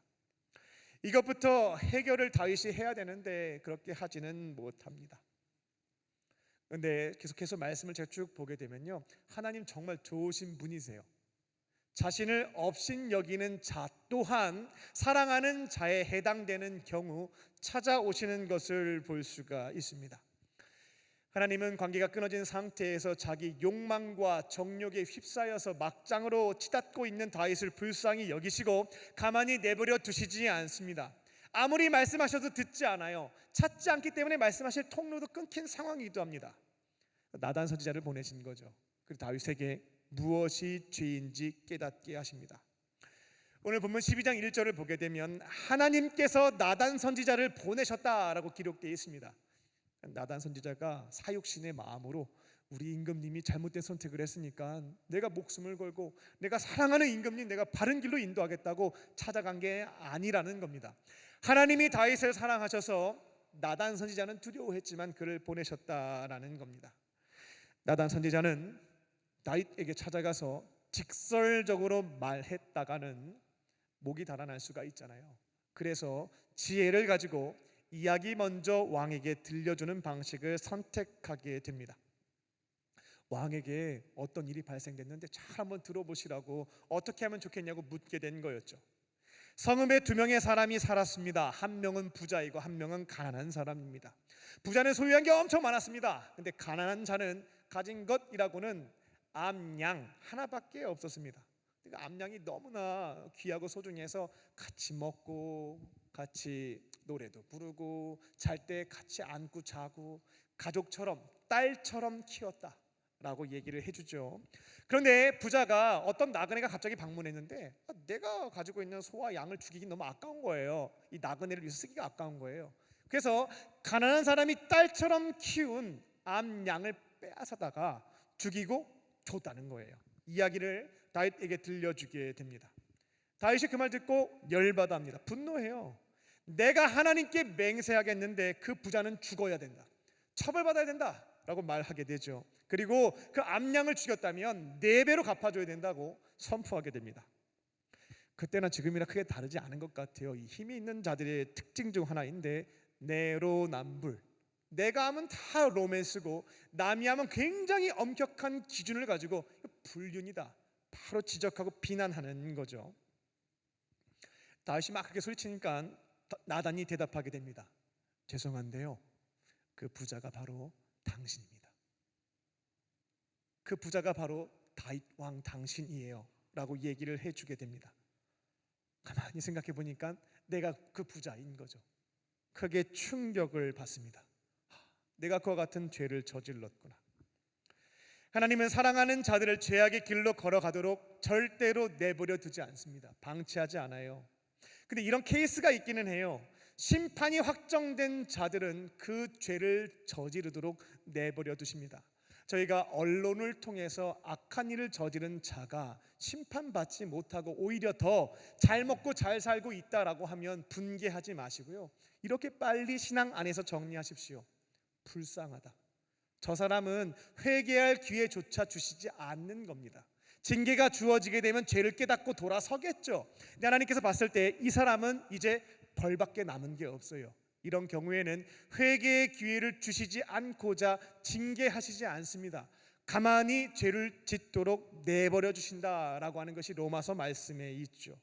이것부터 해결을 다윗이 해야 되는데 그렇게 하지는 못합니다. 그런데 계속해서 말씀을 제가 쭉 보게 되면요, 하나님 정말 좋으신 분이세요. 자신을 업신여기는 자 또한 사랑하는 자에 해당되는 경우 찾아오시는 것을 볼 수가 있습니다. 하나님은 관계가 끊어진 상태에서 자기 욕망과 정욕에 휩싸여서 막장으로 치닫고 있는 다윗을 불쌍히 여기시고 가만히 내버려 두시지 않습니다. 아무리 말씀하셔도 듣지 않아요. 찾지 않기 때문에 말씀하실 통로도 끊긴 상황이기도 합니다. 나단 선지자를 보내신 거죠. 그리고 다윗에게 무엇이 죄인지 깨닫게 하십니다. 오늘 본문 12장 1절을 보게 되면 하나님께서 나단 선지자를 보내셨다라고 기록되어 있습니다. 나단 선지자가 사육신의 마음으로 우리 임금님이 잘못된 선택을 했으니까 내가 목숨을 걸고 내가 사랑하는 임금님 내가 바른 길로 인도하겠다고 찾아간 게 아니라는 겁니다. 하나님이 다윗을 사랑하셔서 나단 선지자는 두려워했지만 그를 보내셨다라는 겁니다. 나단 선지자는 다윗에게 찾아가서 직설적으로 말했다가는 목이 달아날 수가 있잖아요. 그래서 지혜를 가지고 이야기 먼저 왕에게 들려주는 방식을 선택하게 됩니다. 왕에게 어떤 일이 발생됐는데 잘 한번 들어보시라고 어떻게 하면 좋겠냐고 묻게 된 거였죠. 성읍에 2명의 사람이 살았습니다. 한 명은 부자이고 한 명은 가난한 사람입니다. 부자는 소유한 게 엄청 많았습니다. 근데 가난한 자는 가진 것이라고는 암양 하나밖에 없었습니다. 그러니까 암양이 너무나 귀하고 소중해서 같이 먹고 같이 노래도 부르고 잘 때 같이 안고 자고 가족처럼 딸처럼 키웠다. 라고 얘기를 해주죠. 그런데 부자가 어떤 나그네가 갑자기 방문했는데 내가 가지고 있는 소와 양을 죽이기 너무 아까운 거예요. 이 나그네를 위해서 쓰기가 아까운 거예요. 그래서 가난한 사람이 딸처럼 키운 암양을 빼앗아다가 죽이고 줬다는 거예요. 이야기를 다윗에게 들려주게 됩니다. 다윗이 그 말 듣고 열받아합니다. 분노해요. 내가 하나님께 맹세하겠는데 그 부자는 죽어야 된다, 처벌받아야 된다 라고 말하게 되죠. 그리고 그 암양을 죽였다면 4배로 갚아줘야 된다고 선포하게 됩니다. 그때나 지금이나 크게 다르지 않은 것 같아요. 이 힘이 있는 자들의 특징 중 하나인데 내로남불, 내가 하면 다 로맨스고 남이 하면 굉장히 엄격한 기준을 가지고 불륜이다 바로 지적하고 비난하는 거죠. 다윗이 막 그렇게 소리치니까 나단이 대답하게 됩니다. 죄송한데요, 그 부자가 바로 당신입니다. 그 부자가 바로 다윗 왕 당신이에요 라고 얘기를 해주게 됩니다. 가만히 생각해 보니까 내가 그 부자인 거죠. 크게 충격을 받습니다. 내가 그와 같은 죄를 저질렀구나. 하나님은 사랑하는 자들을 죄악의 길로 걸어가도록 절대로 내버려 두지 않습니다. 방치하지 않아요. 근데 이런 케이스가 있기는 해요. 심판이 확정된 자들은 그 죄를 저지르도록 내버려 두십니다. 저희가 언론을 통해서 악한 일을 저지른 자가 심판받지 못하고 오히려 더 잘 먹고 잘 살고 있다라고 하면 분개하지 마시고요, 이렇게 빨리 신앙 안에서 정리하십시오. 불쌍하다, 저 사람은 회개할 기회조차 주시지 않는 겁니다. 징계가 주어지게 되면 죄를 깨닫고 돌아서겠죠. 근데 하나님께서 봤을 때 이 사람은 이제 벌밖에 남은 게 없어요. 이런 경우에는 회개의 기회를 주시지 않고자 징계하시지 않습니다. 가만히 죄를 짓도록 내버려 주신다라고 하는 것이 로마서 말씀에 있죠.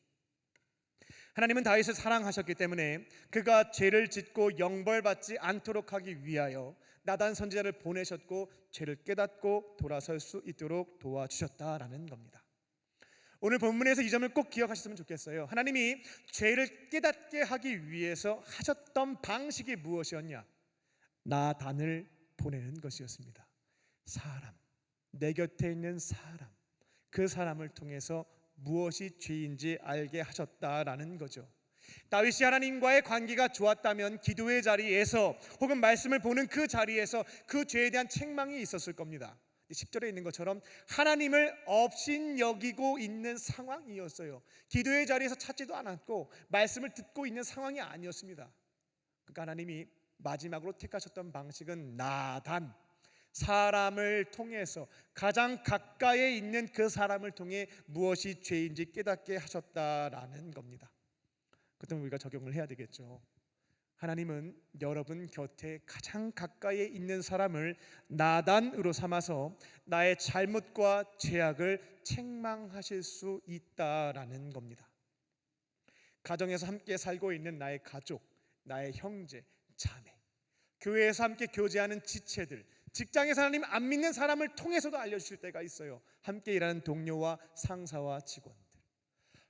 하나님은 다윗을 사랑하셨기 때문에 그가 죄를 짓고 영벌받지 않도록 하기 위하여 나단 선지자를 보내셨고 죄를 깨닫고 돌아설 수 있도록 도와주셨다라는 겁니다. 오늘 본문에서 이 점을 꼭 기억하셨으면 좋겠어요. 하나님이 죄를 깨닫게 하기 위해서 하셨던 방식이 무엇이었냐? 나단을 보내는 것이었습니다. 사람, 내 곁에 있는 사람, 그 사람을 통해서 무엇이 죄인지 알게 하셨다라는 거죠. 다윗이 하나님과의 관계가 좋았다면 기도의 자리에서 혹은 말씀을 보는 그 자리에서 그 죄에 대한 책망이 있었을 겁니다. 10절에 있는 것처럼 하나님을 업신여기고 있는 상황이었어요. 기도의 자리에서 찾지도 않았고 말씀을 듣고 있는 상황이 아니었습니다. 그러니까 하나님이 마지막으로 택하셨던 방식은 나단, 사람을 통해서 가장 가까이에 있는 그 사람을 통해 무엇이 죄인지 깨닫게 하셨다라는 겁니다. 그 때문에 우리가 적용을 해야 되겠죠. 하나님은 여러분 곁에 가장 가까이에 있는 사람을 나단으로 삼아서 나의 잘못과 죄악을 책망하실 수 있다라는 겁니다. 가정에서 함께 살고 있는 나의 가족, 나의 형제, 자매, 교회에서 함께 교제하는 지체들, 직장에서 하나님 안 믿는 사람을 통해서도 알려주실 때가 있어요. 함께 일하는 동료와 상사와 직원들,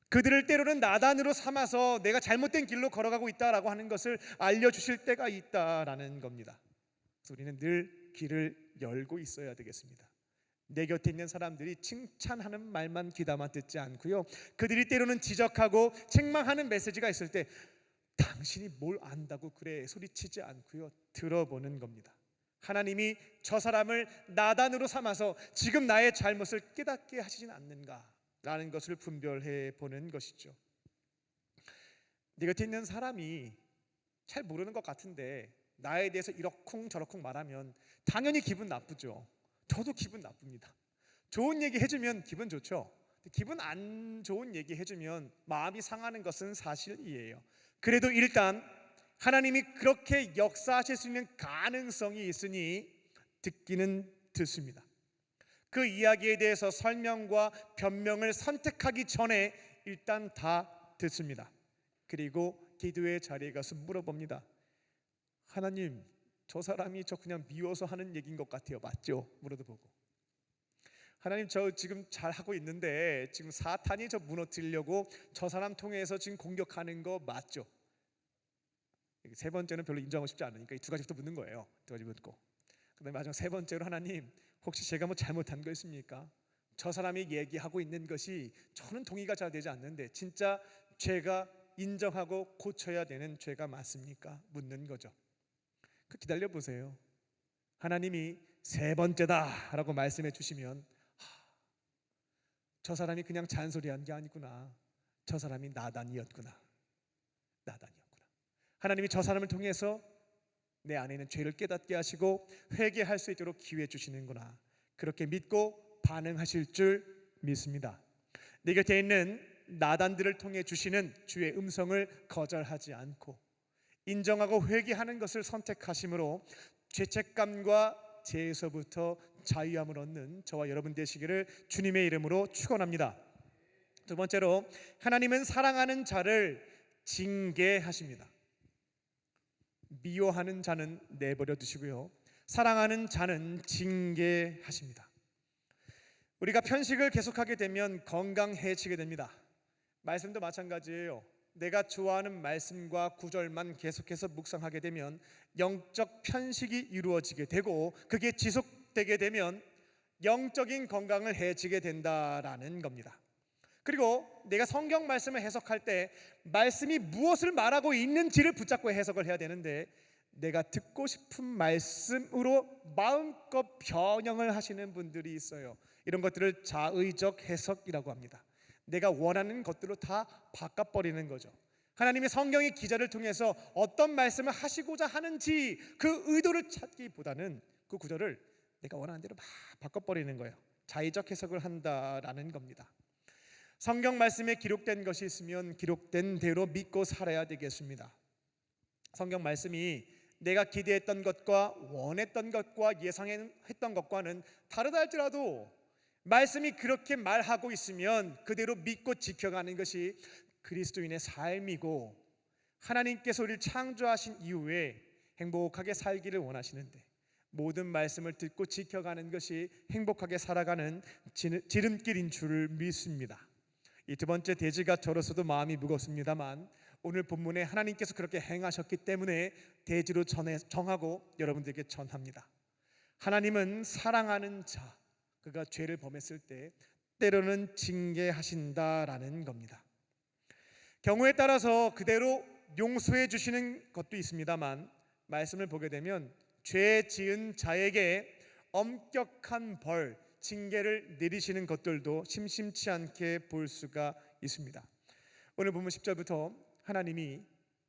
그들을 때로는 나단으로 삼아서 내가 잘못된 길로 걸어가고 있다라고 하는 것을 알려주실 때가 있다라는 겁니다. 그래서 우리는 늘 귀를 열고 있어야 되겠습니다. 내 곁에 있는 사람들이 칭찬하는 말만 귀담아 듣지 않고요, 그들이 때로는 지적하고 책망하는 메시지가 있을 때 당신이 뭘 안다고 그래 소리치지 않고요, 들어보는 겁니다. 하나님이 저 사람을 나단으로 삼아서 지금 나의 잘못을 깨닫게 하시진 않는가 라는 것을 분별해 보는 것이죠. 네 곁에 있는 사람이 잘 모르는 것 같은데 나에 대해서 이러쿵저러쿵 말하면 당연히 기분 나쁘죠. 저도 기분 나쁩니다. 좋은 얘기 해주면 기분 좋죠. 기분 안 좋은 얘기 해주면 마음이 상하는 것은 사실이에요. 그래도 일단 하나님이 그렇게 역사하실 수 있는 가능성이 있으니 듣기는 듣습니다. 그 이야기에 대해서 설명과 변명을 선택하기 전에 일단 다 듣습니다. 그리고 기도의 자리에 가서 물어봅니다. 하나님, 저 사람이 저 그냥 미워서 하는 얘기인 것 같아요. 맞죠? 물어보고. 하나님, 저 지금 잘하고 있는데 지금 사탄이 저 무너뜨리려고 저 사람 통해서 지금 공격하는 거 맞죠? 세 번째는 별로 인정하고 싶지 않으니까 이 두 가지부터 묻는 거예요. 두 가지 묻고 그다음에 마지막 세 번째로 하나님 혹시 제가 뭐 잘못한 거 있습니까? 저 사람이 얘기하고 있는 것이 저는 동의가 잘 되지 않는데 진짜 죄가 인정하고 고쳐야 되는 죄가 맞습니까? 묻는 거죠. 그 기다려 보세요. 하나님이 세 번째다라고 말씀해 주시면 저 사람이 그냥 잔소리한 게 아니구나. 저 사람이 나단이었구나. 하나님이 저 사람을 통해서 내 안에 있는 죄를 깨닫게 하시고 회개할 수 있도록 기회 주시는구나. 그렇게 믿고 반응하실 줄 믿습니다. 내 곁에 있는 나단들을 통해 주시는 주의 음성을 거절하지 않고 인정하고 회개하는 것을 선택하심으로 죄책감과 죄에서부터 자유함을 얻는 저와 여러분 되시기를 주님의 이름으로 축원합니다. 두 번째로 하나님은 사랑하는 자를 징계하십니다. 미워하는 자는 내버려 두시고요, 사랑하는 자는 징계하십니다. 우리가 편식을 계속하게 되면 건강해지게 됩니다. 말씀도 마찬가지예요. 내가 좋아하는 말씀과 구절만 계속해서 묵상하게 되면 영적 편식이 이루어지게 되고 그게 지속되게 되면 영적인 건강을 해지게 된다라는 겁니다. 그리고 내가 성경 말씀을 해석할 때 말씀이 무엇을 말하고 있는지를 붙잡고 해석을 해야 되는데 내가 듣고 싶은 말씀으로 마음껏 변형을 하시는 분들이 있어요. 이런 것들을 자의적 해석이라고 합니다. 내가 원하는 것들로 다 바꿔버리는 거죠. 하나님의 성경의 기자를 통해서 어떤 말씀을 하시고자 하는지 그 의도를 찾기보다는 그 구절을 내가 원하는 대로 막 바꿔버리는 거예요. 자의적 해석을 한다라는 겁니다. 성경 말씀에 기록된 것이 있으면 기록된 대로 믿고 살아야 되겠습니다. 성경 말씀이 내가 기대했던 것과 원했던 것과 예상했던 것과는 다르다 할지라도 말씀이 그렇게 말하고 있으면 그대로 믿고 지켜가는 것이 그리스도인의 삶이고 하나님께서 우리를 창조하신 이후에 행복하게 살기를 원하시는데 모든 말씀을 듣고 지켜가는 것이 행복하게 살아가는 지름길인 줄을 믿습니다. 이 두 번째 대지가 저로서도 마음이 무겁습니다만 오늘 본문에 하나님께서 그렇게 행하셨기 때문에 대지로 정하고 여러분들에게 전합니다. 하나님은 사랑하는 자, 그가 죄를 범했을 때 때로는 징계하신다라는 겁니다. 경우에 따라서 그대로 용서해 주시는 것도 있습니다만 말씀을 보게 되면 죄 지은 자에게 엄격한 벌, 징계를 내리시는 것들도 심심치 않게 볼 수가 있습니다. 오늘 본문 10절부터 하나님이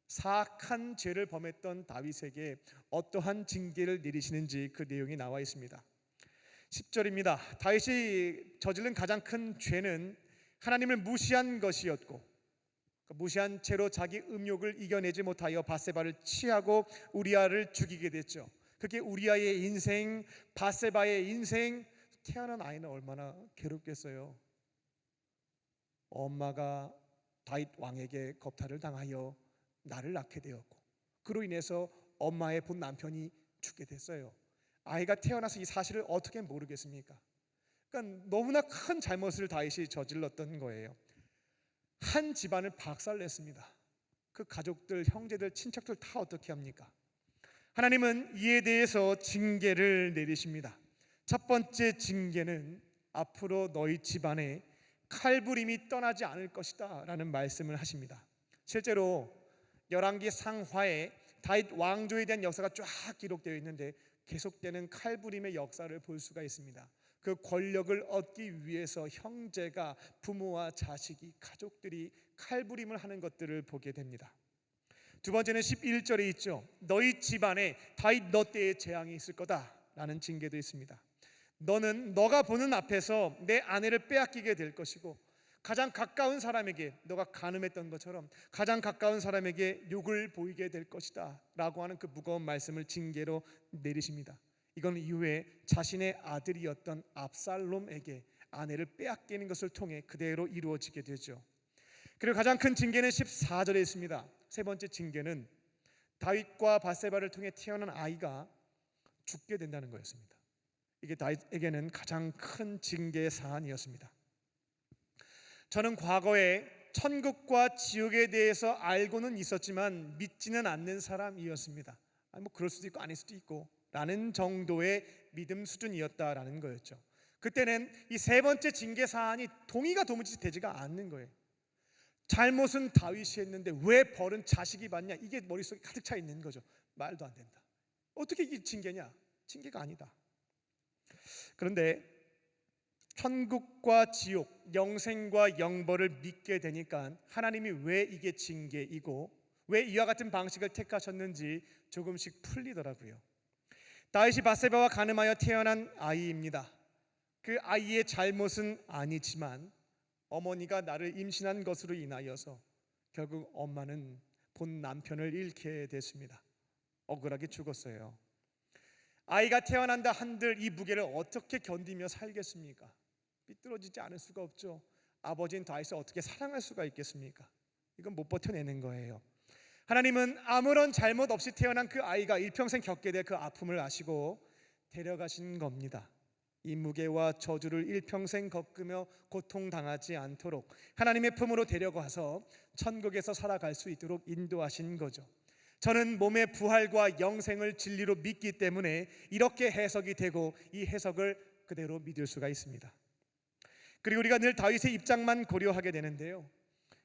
사악한 죄를 범했던 다윗에게 어떠한 징계를 내리시는지 그 내용이 나와 있습니다. 10절입니다. 다윗이 저지른 가장 큰 죄는 하나님을 무시한 것이었고 무시한 채로 자기 음욕을 이겨내지 못하여 밧세바를 취하고 우리아를 죽이게 됐죠. 그게 우리아의 인생, 밧세바의 인생. 태어난 아이는 얼마나 괴롭겠어요. 엄마가 다윗 왕에게 겁탈을 당하여 나를 낳게 되었고 그로 인해서 엄마의 본 남편이 죽게 됐어요. 아이가 태어나서 이 사실을 어떻게 모르겠습니까? 그러니까 너무나 큰 잘못을 다윗이 저질렀던 거예요. 한 집안을 박살냈습니다. 그 가족들, 형제들, 친척들 다 어떻게 합니까? 하나님은 이에 대해서 징계를 내리십니다. 첫 번째 징계는 앞으로 너희 집안에 칼부림이 떠나지 않을 것이다 라는 말씀을 하십니다. 실제로 열왕기 상하에 다윗 왕조에 대한 역사가 쫙 기록되어 있는데 계속되는 칼부림의 역사를 볼 수가 있습니다. 그 권력을 얻기 위해서 형제가, 부모와 자식이, 가족들이 칼부림을 하는 것들을 보게 됩니다. 두 번째는 11절에 있죠. 너희 집안에 다윗 너 때의 재앙이 있을 거다 라는 징계도 있습니다. 너는 너가 보는 앞에서 내 아내를 빼앗기게 될 것이고 가장 가까운 사람에게, 너가 간음했던 것처럼 가장 가까운 사람에게 욕을 보이게 될 것이다 라고 하는 그 무거운 말씀을 징계로 내리십니다. 이건 이후에 자신의 아들이었던 압살롬에게 아내를 빼앗기는 것을 통해 그대로 이루어지게 되죠. 그리고 가장 큰 징계는 14절에 있습니다. 세 번째 징계는 다윗과 밧세바를 통해 태어난 아이가 죽게 된다는 거였습니다. 이게 다윗에게는 가장 큰 징계 사안이었습니다. 저는 과거에 천국과 지옥에 대해서 알고는 있었지만 믿지는 않는 사람이었습니다. 뭐 그럴 수도 있고 아닐 수도 있고 라는 정도의 믿음 수준이었다라는 거였죠. 그때는 이 세 번째 징계 사안이 동의가 도무지 되지가 않는 거예요. 잘못은 다윗이 했는데 왜 벌은 자식이 받냐, 이게 머릿속에 가득 차 있는 거죠. 말도 안 된다. 어떻게 이게 징계냐? 징계가 아니다. 그런데 천국과 지옥, 영생과 영벌을 믿게 되니까 하나님이 왜 이게 징계이고 왜 이와 같은 방식을 택하셨는지 조금씩 풀리더라고요. 다윗이 밧세바와 간음하여 태어난 아이입니다. 그 아이의 잘못은 아니지만 어머니가 나를 임신한 것으로 인하여서 결국 엄마는 본 남편을 잃게 됐습니다. 억울하게 죽었어요. 아이가 태어난다 한들 이 무게를 어떻게 견디며 살겠습니까? 삐뚤어지지 않을 수가 없죠. 아버지인 다윗을 어떻게 사랑할 수가 있겠습니까? 이건 못 버텨내는 거예요. 하나님은 아무런 잘못 없이 태어난 그 아이가 일평생 겪게 될 그 아픔을 아시고 데려가신 겁니다. 이 무게와 저주를 일평생 겪으며 고통당하지 않도록 하나님의 품으로 데려가서 천국에서 살아갈 수 있도록 인도하신 거죠. 저는 몸의 부활과 영생을 진리로 믿기 때문에 이렇게 해석이 되고 이 해석을 그대로 믿을 수가 있습니다. 그리고 우리가 늘 다윗의 입장만 고려하게 되는데요,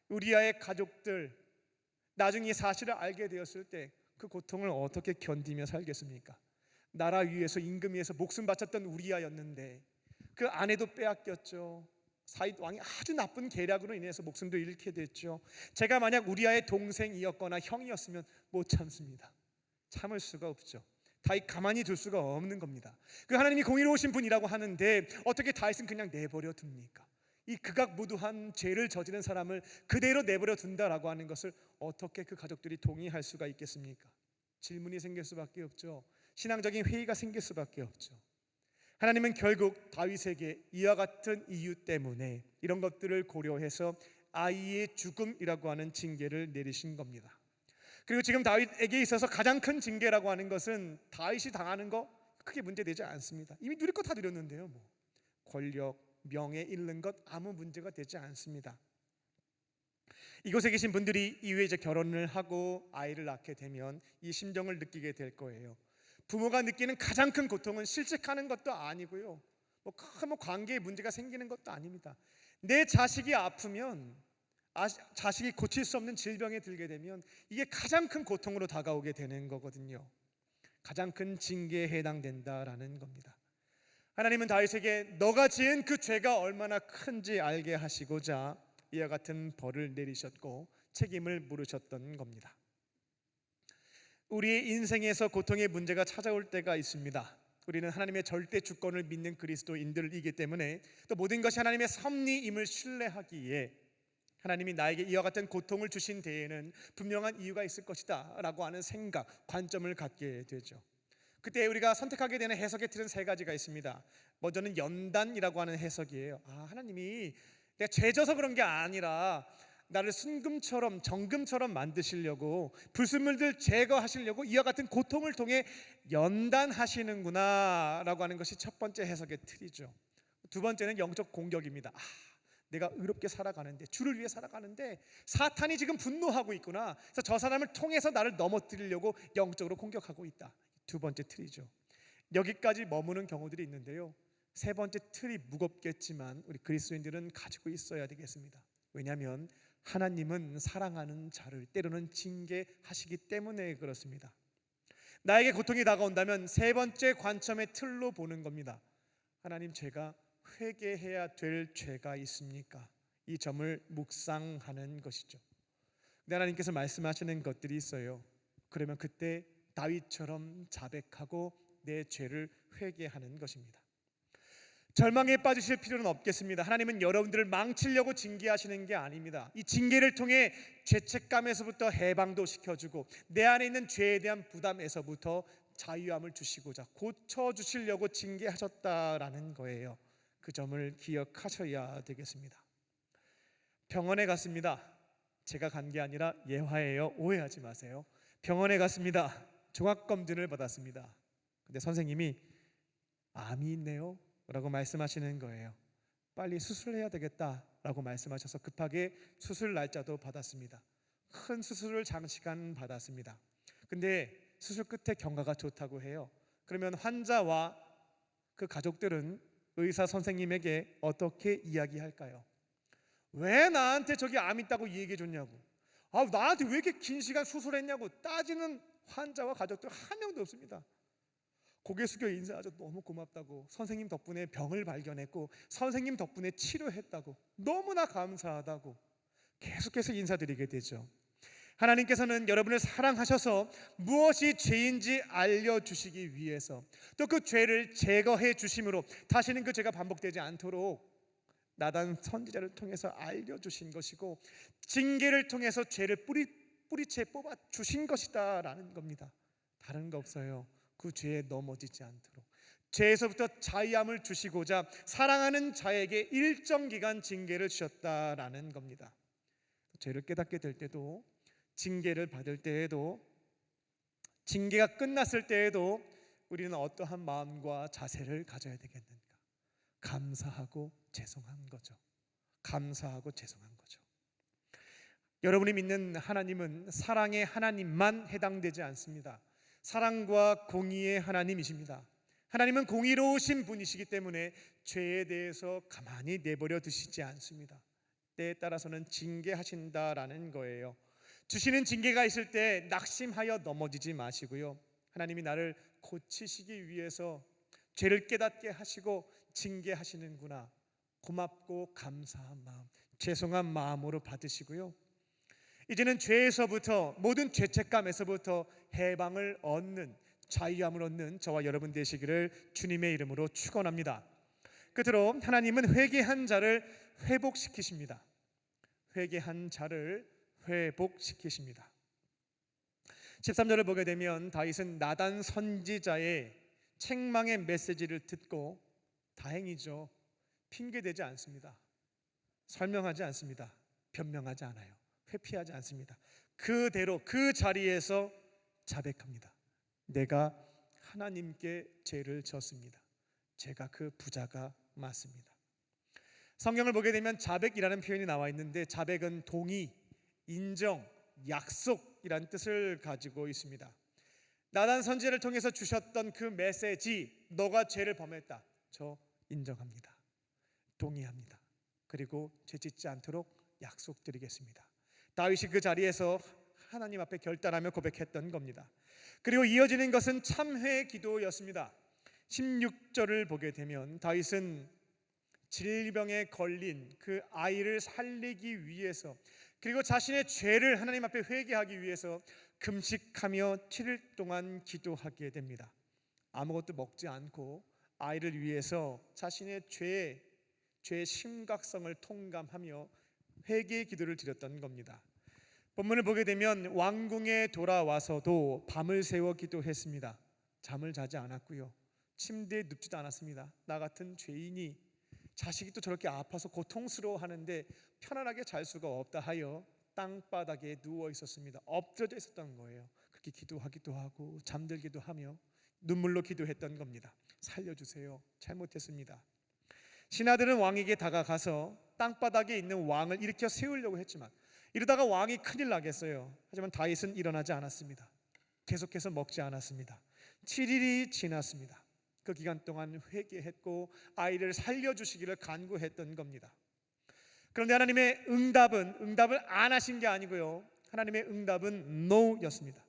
우리아의 가족들 나중에 이 사실을 알게 되었을 때 그 고통을 어떻게 견디며 살겠습니까? 나라 위에서 임금 위에서 목숨 바쳤던 우리아였는데 그 아내도 빼앗겼죠. 사윗 왕이 아주 나쁜 계략으로 인해서 목숨도 잃게 됐죠. 제가 만약 우리아의 동생이었거나 형이었으면 못 참습니다. 참을 수가 없죠. 다윗 가만히 둘 수가 없는 겁니다. 그 하나님이 공의로우신 분이라고 하는데 어떻게 다윗은 그냥 내버려 둡니까? 이 극악무도한 죄를 저지른 사람을 그대로 내버려 둔다라고 하는 것을 어떻게 그 가족들이 동의할 수가 있겠습니까? 질문이 생길 수밖에 없죠. 신앙적인 회의가 생길 수밖에 없죠. 하나님은 결국 다윗에게 이와 같은 이유 때문에 이런 것들을 고려해서 아이의 죽음이라고 하는 징계를 내리신 겁니다. 그리고 지금 다윗에게 있어서 가장 큰 징계라고 하는 것은 다윗이 당하는 거 크게 문제되지 않습니다. 이미 누릴 거 다 누렸는데요. 권력, 명예 잃는 것 아무 문제가 되지 않습니다. 이곳에 계신 분들이 이후에 이제 결혼을 하고 아이를 낳게 되면 이 심정을 느끼게 될 거예요. 부모가 느끼는 가장 큰 고통은 실직하는 것도 아니고요, 큰 관계에 문제가 생기는 것도 아닙니다. 내 자식이 아프면, 자식이 고칠 수 없는 질병에 들게 되면 이게 가장 큰 고통으로 다가오게 되는 거거든요. 가장 큰 징계에 해당된다라는 겁니다. 하나님은 다윗에게 너가 지은 그 죄가 얼마나 큰지 알게 하시고자 이와 같은 벌을 내리셨고 책임을 물으셨던 겁니다. 우리의 인생에서 고통의 문제가 찾아올 때가 있습니다. 우리는 하나님의 절대 주권을 믿는 그리스도인들이기 때문에 또 모든 것이 하나님의 섭리임을 신뢰하기에 하나님이 나에게 이와 같은 고통을 주신 데에는 분명한 이유가 있을 것이다 라고 하는 생각, 관점을 갖게 되죠. 그때 우리가 선택하게 되는 해석의 틀은 세 가지가 있습니다. 먼저는 연단이라고 하는 해석이에요. 하나님이 내가 죄져서 그런 게 아니라 나를 순금처럼 정금처럼 만드시려고, 불순물들 제거하시려고 이와 같은 고통을 통해 연단하시는구나 라고 하는 것이 첫 번째 해석의 틀이죠. 두 번째는 영적 공격입니다. 내가 의롭게 살아가는데, 주를 위해 살아가는데 사탄이 지금 분노하고 있구나. 그래서 저 사람을 통해서 나를 넘어뜨리려고 영적으로 공격하고 있다. 두 번째 틀이죠. 여기까지 머무는 경우들이 있는데요, 세 번째 틀이 무겁겠지만 우리 그리스도인들은 가지고 있어야 되겠습니다. 왜냐하면 하나님은 사랑하는 자를 때로는 징계하시기 때문에 그렇습니다. 나에게 고통이 다가온다면 세 번째 관점의 틀로 보는 겁니다. 하나님, 제가 회개해야 될 죄가 있습니까? 이 점을 묵상하는 것이죠. 근데 하나님께서 말씀하시는 것들이 있어요. 그러면 그때 다윗처럼 자백하고 내 죄를 회개하는 것입니다. 절망에 빠지실 필요는 없겠습니다. 하나님은 여러분들을 망치려고 징계하시는 게 아닙니다. 이 징계를 통해 죄책감에서부터 해방도 시켜주고 내 안에 있는 죄에 대한 부담에서부터 자유함을 주시고자 고쳐주시려고 징계하셨다라는 거예요. 그 점을 기억하셔야 되겠습니다. 병원에 갔습니다. 제가 간 게 아니라 예화예요. 오해하지 마세요. 병원에 갔습니다. 종합검진을 받았습니다. 근데 선생님이 암이 있네요 라고 말씀하시는 거예요. 빨리 수술해야 되겠다 라고 말씀하셔서 급하게 수술 날짜도 받았습니다. 큰 수술을 장시간 받았습니다. 근데 수술 끝에 경과가 좋다고 해요. 그러면 환자와 그 가족들은 의사 선생님에게 어떻게 이야기할까요? 왜 나한테 저기 암 있다고 얘기해 줬냐고, 나한테 왜 이렇게 긴 시간 수술했냐고 따지는 환자와 가족들 한 명도 없습니다. 고개 숙여 인사하죠. 너무 고맙다고, 선생님 덕분에 병을 발견했고 선생님 덕분에 치료했다고, 너무나 감사하다고 계속해서 인사드리게 되죠. 하나님께서는 여러분을 사랑하셔서 무엇이 죄인지 알려주시기 위해서, 또 그 죄를 제거해 주심으로 다시는 그 죄가 반복되지 않도록 나단 선지자를 통해서 알려주신 것이고, 징계를 통해서 죄를 뿌리채 뽑아 주신 것이다 라는 겁니다. 다른 거 없어요. 그 죄에 넘어지지 않도록 죄에서부터 자유함을 주시고자 사랑하는 자에게 일정 기간 징계를 주셨다라는 겁니다. 죄를 깨닫게 될 때도, 징계를 받을 때에도, 징계가 끝났을 때에도 우리는 어떠한 마음과 자세를 가져야 되겠는가? 감사하고 죄송한 거죠. 감사하고 죄송한 거죠. 여러분이 믿는 하나님은 사랑의 하나님만 해당되지 않습니다. 사랑과 공의의 하나님이십니다. 하나님은 공의로우신 분이시기 때문에 죄에 대해서 가만히 내버려 두시지 않습니다. 때에 따라서는 징계하신다라는 거예요. 주시는 징계가 있을 때 낙심하여 넘어지지 마시고요, 하나님이 나를 고치시기 위해서 죄를 깨닫게 하시고 징계하시는구나, 고맙고 감사한 마음, 죄송한 마음으로 받으시고요, 이제는 죄에서부터, 모든 죄책감에서부터 해방을 얻는, 자유함을 얻는 저와 여러분 되시기를 주님의 이름으로 축원합니다. 끝으로 하나님은 회개한 자를 회복시키십니다. 회개한 자를 회복시키십니다. 13절을 보게 되면 다윗은 나단 선지자의 책망의 메시지를 듣고, 다행이죠, 핑계대지 않습니다. 설명하지 않습니다. 변명하지 않아요. 회피하지 않습니다. 그대로 그 자리에서 자백합니다. 내가 하나님께 죄를 졌습니다. 제가 그 부자가 맞습니다. 성경을 보게 되면 자백이라는 표현이 나와 있는데, 자백은 동의, 인정, 약속이라는 뜻을 가지고 있습니다. 나단 선지자를 통해서 주셨던 그 메시지, 너가 죄를 범했다, 저 인정합니다. 동의합니다. 그리고 죄 짓지 않도록 약속드리겠습니다. 다윗이 그 자리에서 하나님 앞에 결단하며 고백했던 겁니다. 그리고 이어지는 것은 참회 기도였습니다. 16절을 보게 되면 다윗은 질병에 걸린 그 아이를 살리기 위해서, 그리고 자신의 죄를 하나님 앞에 회개하기 위해서 금식하며 7일 동안 기도하게 됩니다. 아무것도 먹지 않고 아이를 위해서 자신의 죄의 심각성을 통감하며 회개의 기도를 드렸던 겁니다. 본문을 보게 되면 왕궁에 돌아와서도 밤을 새워 기도했습니다. 잠을 자지 않았고요, 침대에 눕지도 않았습니다. 나 같은 죄인이 자식이 또 저렇게 아파서 고통스러워하는데 편안하게 잘 수가 없다 하여 땅바닥에 누워 있었습니다. 엎드려져 있었던 거예요. 그렇게 기도하기도 하고 잠들기도 하며 눈물로 기도했던 겁니다. 살려주세요, 잘못했습니다. 신하들은 왕에게 다가가서 땅바닥에 있는 왕을 일으켜 세우려고 했지만, 이러다가 왕이 큰일 나겠어요. 하지만 다윗은 일어나지 않았습니다. 계속해서 먹지 않았습니다. 7일이 지났습니다. 그 기간 동안 회개했고 아이를 살려주시기를 간구했던 겁니다. 그런데 하나님의 응답을 안 하신 게 아니고요, 하나님의 응답은 NO였습니다.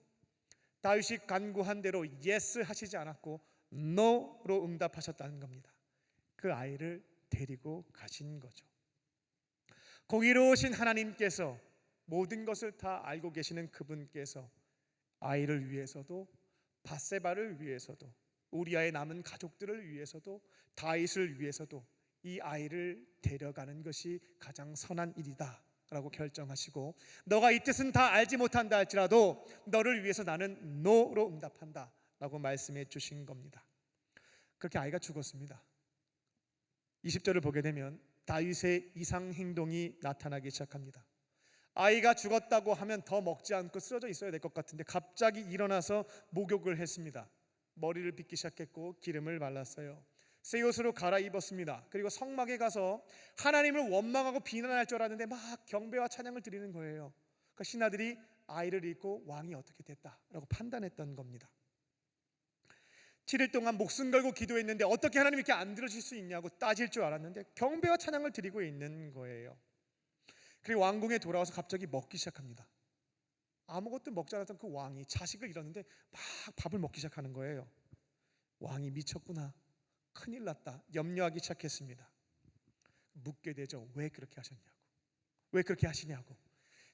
다윗이 간구한 대로 yes 하시지 않았고 NO로 응답하셨다는 겁니다. 그 아이를 데리고 가신 거죠. 공의로우신 하나님께서, 모든 것을 다 알고 계시는 그분께서 아이를 위해서도, 밧세바를 위해서도, 우리아의 남은 가족들을 위해서도, 다윗을 위해서도 이 아이를 데려가는 것이 가장 선한 일이다 라고 결정하시고, 너가 이 뜻은 다 알지 못한다 할지라도 너를 위해서 나는 NO로 응답한다 라고 말씀해 주신 겁니다. 그렇게 아이가 죽었습니다. 20절을 보게 되면 다윗의 이상 행동이 나타나기 시작합니다. 아이가 죽었다고 하면 더 먹지 않고 쓰러져 있어야 될 것 같은데 갑자기 일어나서 목욕을 했습니다. 머리를 빗기 시작했고 기름을 발랐어요. 새 옷으로 갈아입었습니다. 그리고 성막에 가서 하나님을 원망하고 비난할 줄 알았는데 막 경배와 찬양을 드리는 거예요. 그러니까 신하들이 아이를 잃고 왕이 어떻게 됐다라고 판단했던 겁니다. 7일 동안 목숨 걸고 기도했는데 어떻게 하나님 이렇게 안 들으실 수 있냐고 따질 줄 알았는데 경배와 찬양을 드리고 있는 거예요. 그리고 왕궁에 돌아와서 갑자기 먹기 시작합니다. 아무것도 먹지 않았던 그 왕이 자식을 잃었는데 막 밥을 먹기 시작하는 거예요. 왕이 미쳤구나, 큰일 났다, 염려하기 시작했습니다. 묻게 되죠. 왜 그렇게 하셨냐고, 왜 그렇게 하시냐고.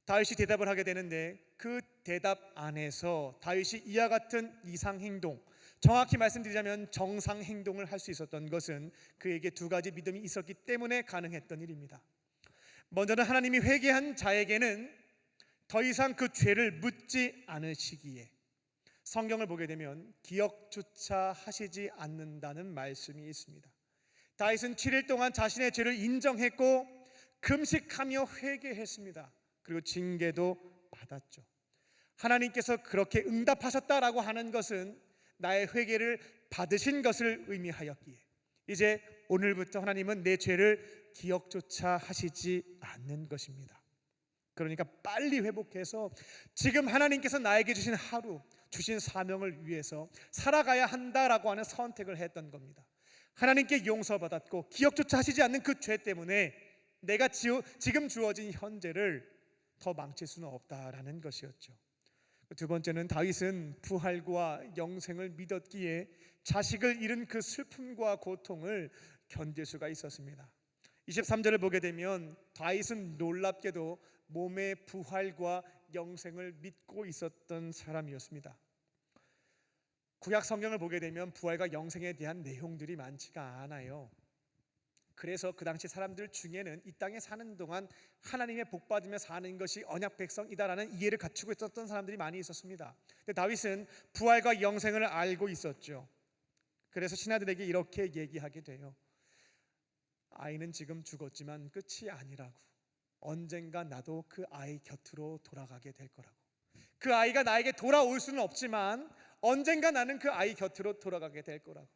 다윗이 대답을 하게 되는데 그 대답 안에서 다윗이 이와 같은 이상 행동, 정확히 말씀드리자면 정상 행동을 할 수 있었던 것은 그에게 두 가지 믿음이 있었기 때문에 가능했던 일입니다. 먼저는 하나님이 회개한 자에게는 더 이상 그 죄를 묻지 않으시기에 성경을 보게 되면 기억조차 하시지 않는다는 말씀이 있습니다. 다윗은 7일 동안 자신의 죄를 인정했고 금식하며 회개했습니다. 그리고 징계도 받았죠. 하나님께서 그렇게 응답하셨다라고 하는 것은 나의 회개를 받으신 것을 의미하였기에 이제 오늘부터 하나님은 내 죄를 기억조차 하시지 않는 것입니다. 그러니까 빨리 회복해서 지금 하나님께서 나에게 주신 하루, 주신 사명을 위해서 살아가야 한다라고 하는 선택을 했던 겁니다. 하나님께 용서받았고 기억조차 하시지 않는 그 죄 때문에 내가 지금 주어진 현재를 더 망칠 수는 없다라는 것이었죠. 두 번째는 다윗은 부활과 영생을 믿었기에 자식을 잃은 그 슬픔과 고통을 견딜 수가 있었습니다. 23절을 보게 되면 다윗은 놀랍게도 몸의 부활과 영생을 믿고 있었던 사람이었습니다. 구약 성경을 보게 되면 부활과 영생에 대한 내용들이 많지가 않아요. 그래서 그 당시 사람들 중에는 이 땅에 사는 동안 하나님의 복 받으며 사는 것이 언약 백성이다라는 이해를 갖추고 있었던 사람들이 많이 있었습니다. 근데 다윗은 부활과 영생을 알고 있었죠. 그래서 신하들에게 이렇게 얘기하게 돼요. 아이는 지금 죽었지만 끝이 아니라고. 언젠가 나도 그 아이 곁으로 돌아가게 될 거라고. 그 아이가 나에게 돌아올 수는 없지만 언젠가 나는 그 아이 곁으로 돌아가게 될 거라고.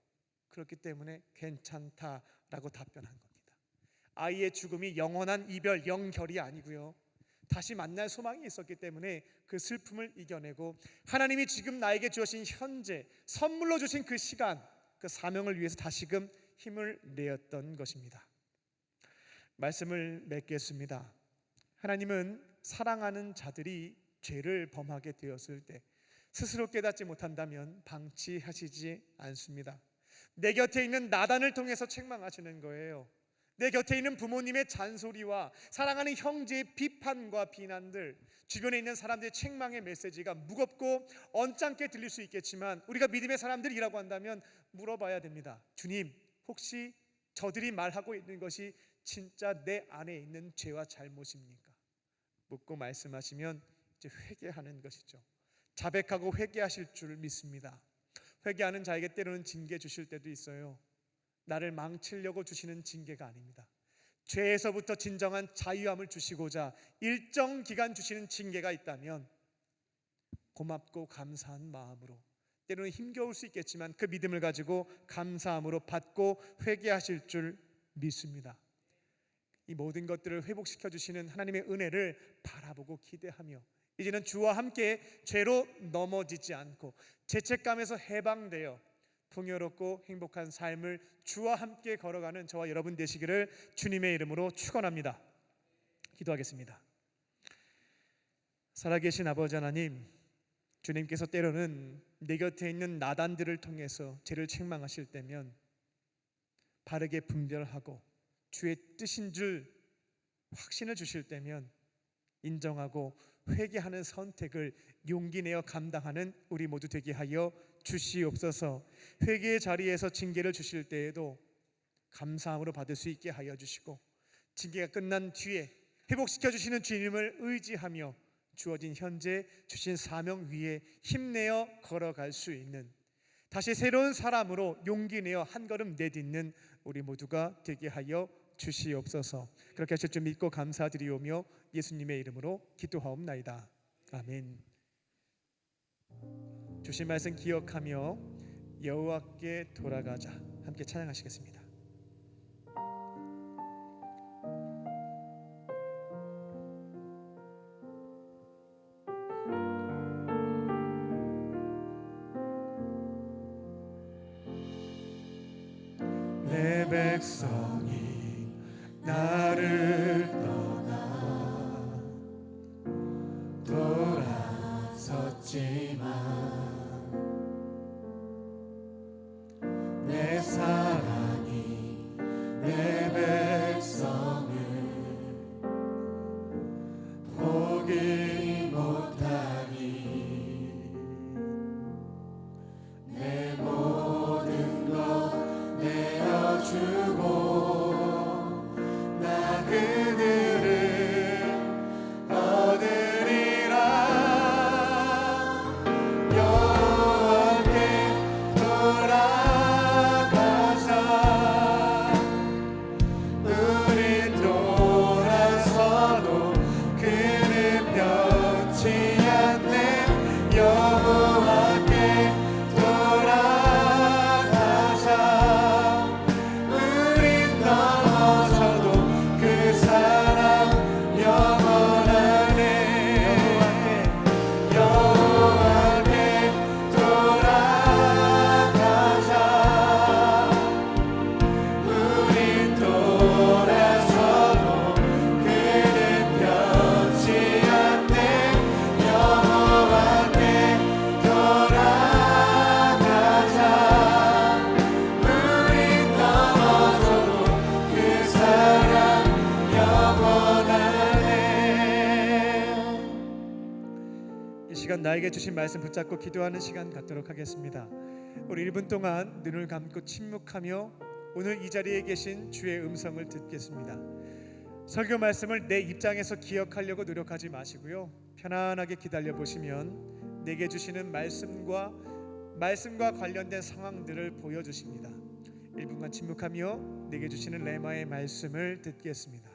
그렇기 때문에 괜찮다라고 답변한 겁니다. 아이의 죽음이 영원한 이별, 영결이 아니고요. 다시 만날 소망이 있었기 때문에 그 슬픔을 이겨내고 하나님이 지금 나에게 주신 현재, 선물로 주신 그 시간, 그 사명을 위해서 다시금 힘을 내었던 것입니다. 말씀을 맺겠습니다. 하나님은 사랑하는 자들이 죄를 범하게 되었을 때 스스로 깨닫지 못한다면 방치하시지 않습니다. 내 곁에 있는 나단을 통해서 책망하시는 거예요. 내 곁에 있는 부모님의 잔소리와 사랑하는 형제의 비판과 비난들, 주변에 있는 사람들의 책망의 메시지가 무겁고 언짢게 들릴 수 있겠지만 우리가 믿음의 사람들이라고 한다면 물어봐야 됩니다. 주님, 혹시 저들이 말하고 있는 것이 진짜 내 안에 있는 죄와 잘못입니까? 묻고 말씀하시면 이제 회개하는 것이죠. 자백하고 회개하실 줄 믿습니다. 회개하는 자에게 때로는 징계 주실 때도 있어요. 나를 망치려고 주시는 징계가 아닙니다. 죄에서부터 진정한 자유함을 주시고자 일정 기간 주시는 징계가 있다면 고맙고 감사한 마음으로, 때로는 힘겨울 수 있겠지만 그 믿음을 가지고 감사함으로 받고 회개하실 줄 믿습니다. 이 모든 것들을 회복시켜 주시는 하나님의 은혜를 바라보고 기대하며 이제는 주와 함께 죄로 넘어지지 않고 죄책감에서 해방되어 풍요롭고 행복한 삶을 주와 함께 걸어가는 저와 여러분 되시기를 주님의 이름으로 축원합니다. 기도하겠습니다. 살아계신 아버지 하나님, 주님께서 때로는 내 곁에 있는 나단들을 통해서 죄를 책망하실 때면 바르게 분별하고 주의 뜻인 줄 확신을 주실 때면 인정하고 회개하는 선택을 용기 내어 감당하는 우리 모두 되게 하여 주시옵소서. 회개의 자리에서 징계를 주실 때에도 감사함으로 받을 수 있게 하여 주시고 징계가 끝난 뒤에 회복시켜 주시는 주님을 의지하며 주어진 현재 주신 사명 위에 힘내어 걸어갈 수 있는 다시 새로운 사람으로 용기 내어 한 걸음 내딛는 우리 모두가 되게 하여 주시옵소서. 그렇게 하실 줄 믿고 감사드리오며 예수님의 이름으로 기도하옵나이다. 아멘. 주신 말씀 기억하며 여호와께 돌아가자. 함께 찬양하시겠습니다. 내 백성이 나를 떠나 돌아섰지만 내 사랑이 내 백성을 포기 못하니 내 모든 것 내어주고 나 그들을 얻으리라. 여호와께 돌아가자. 우린 돌아서도 그는 변치 않네. 여호와께 돌아가자. 우린 넘어져도 그 사랑 영원하네. 여호와께 돌아가자. 우린 돌아서도 그는 변치 않네. 여호와께 돌아가자. 우린 넘어져도 그 사랑 영원하네. 이 시간 나에게 주신 말씀 붙잡고 기도하는 시간 갖도록 하겠습니다. 우리 1분 동안 눈을 감고 침묵하며 오늘 이 자리에 계신 주의 음성을 듣겠습니다. 설교 말씀을 내 입장에서 기억하려고 노력하지 마시고요. 편안하게 기다려 보시면 내게 주시는 말씀과 관련된 상황들을 보여주십니다. 1분간 침묵하며 내게 주시는 레마의 말씀을 듣겠습니다.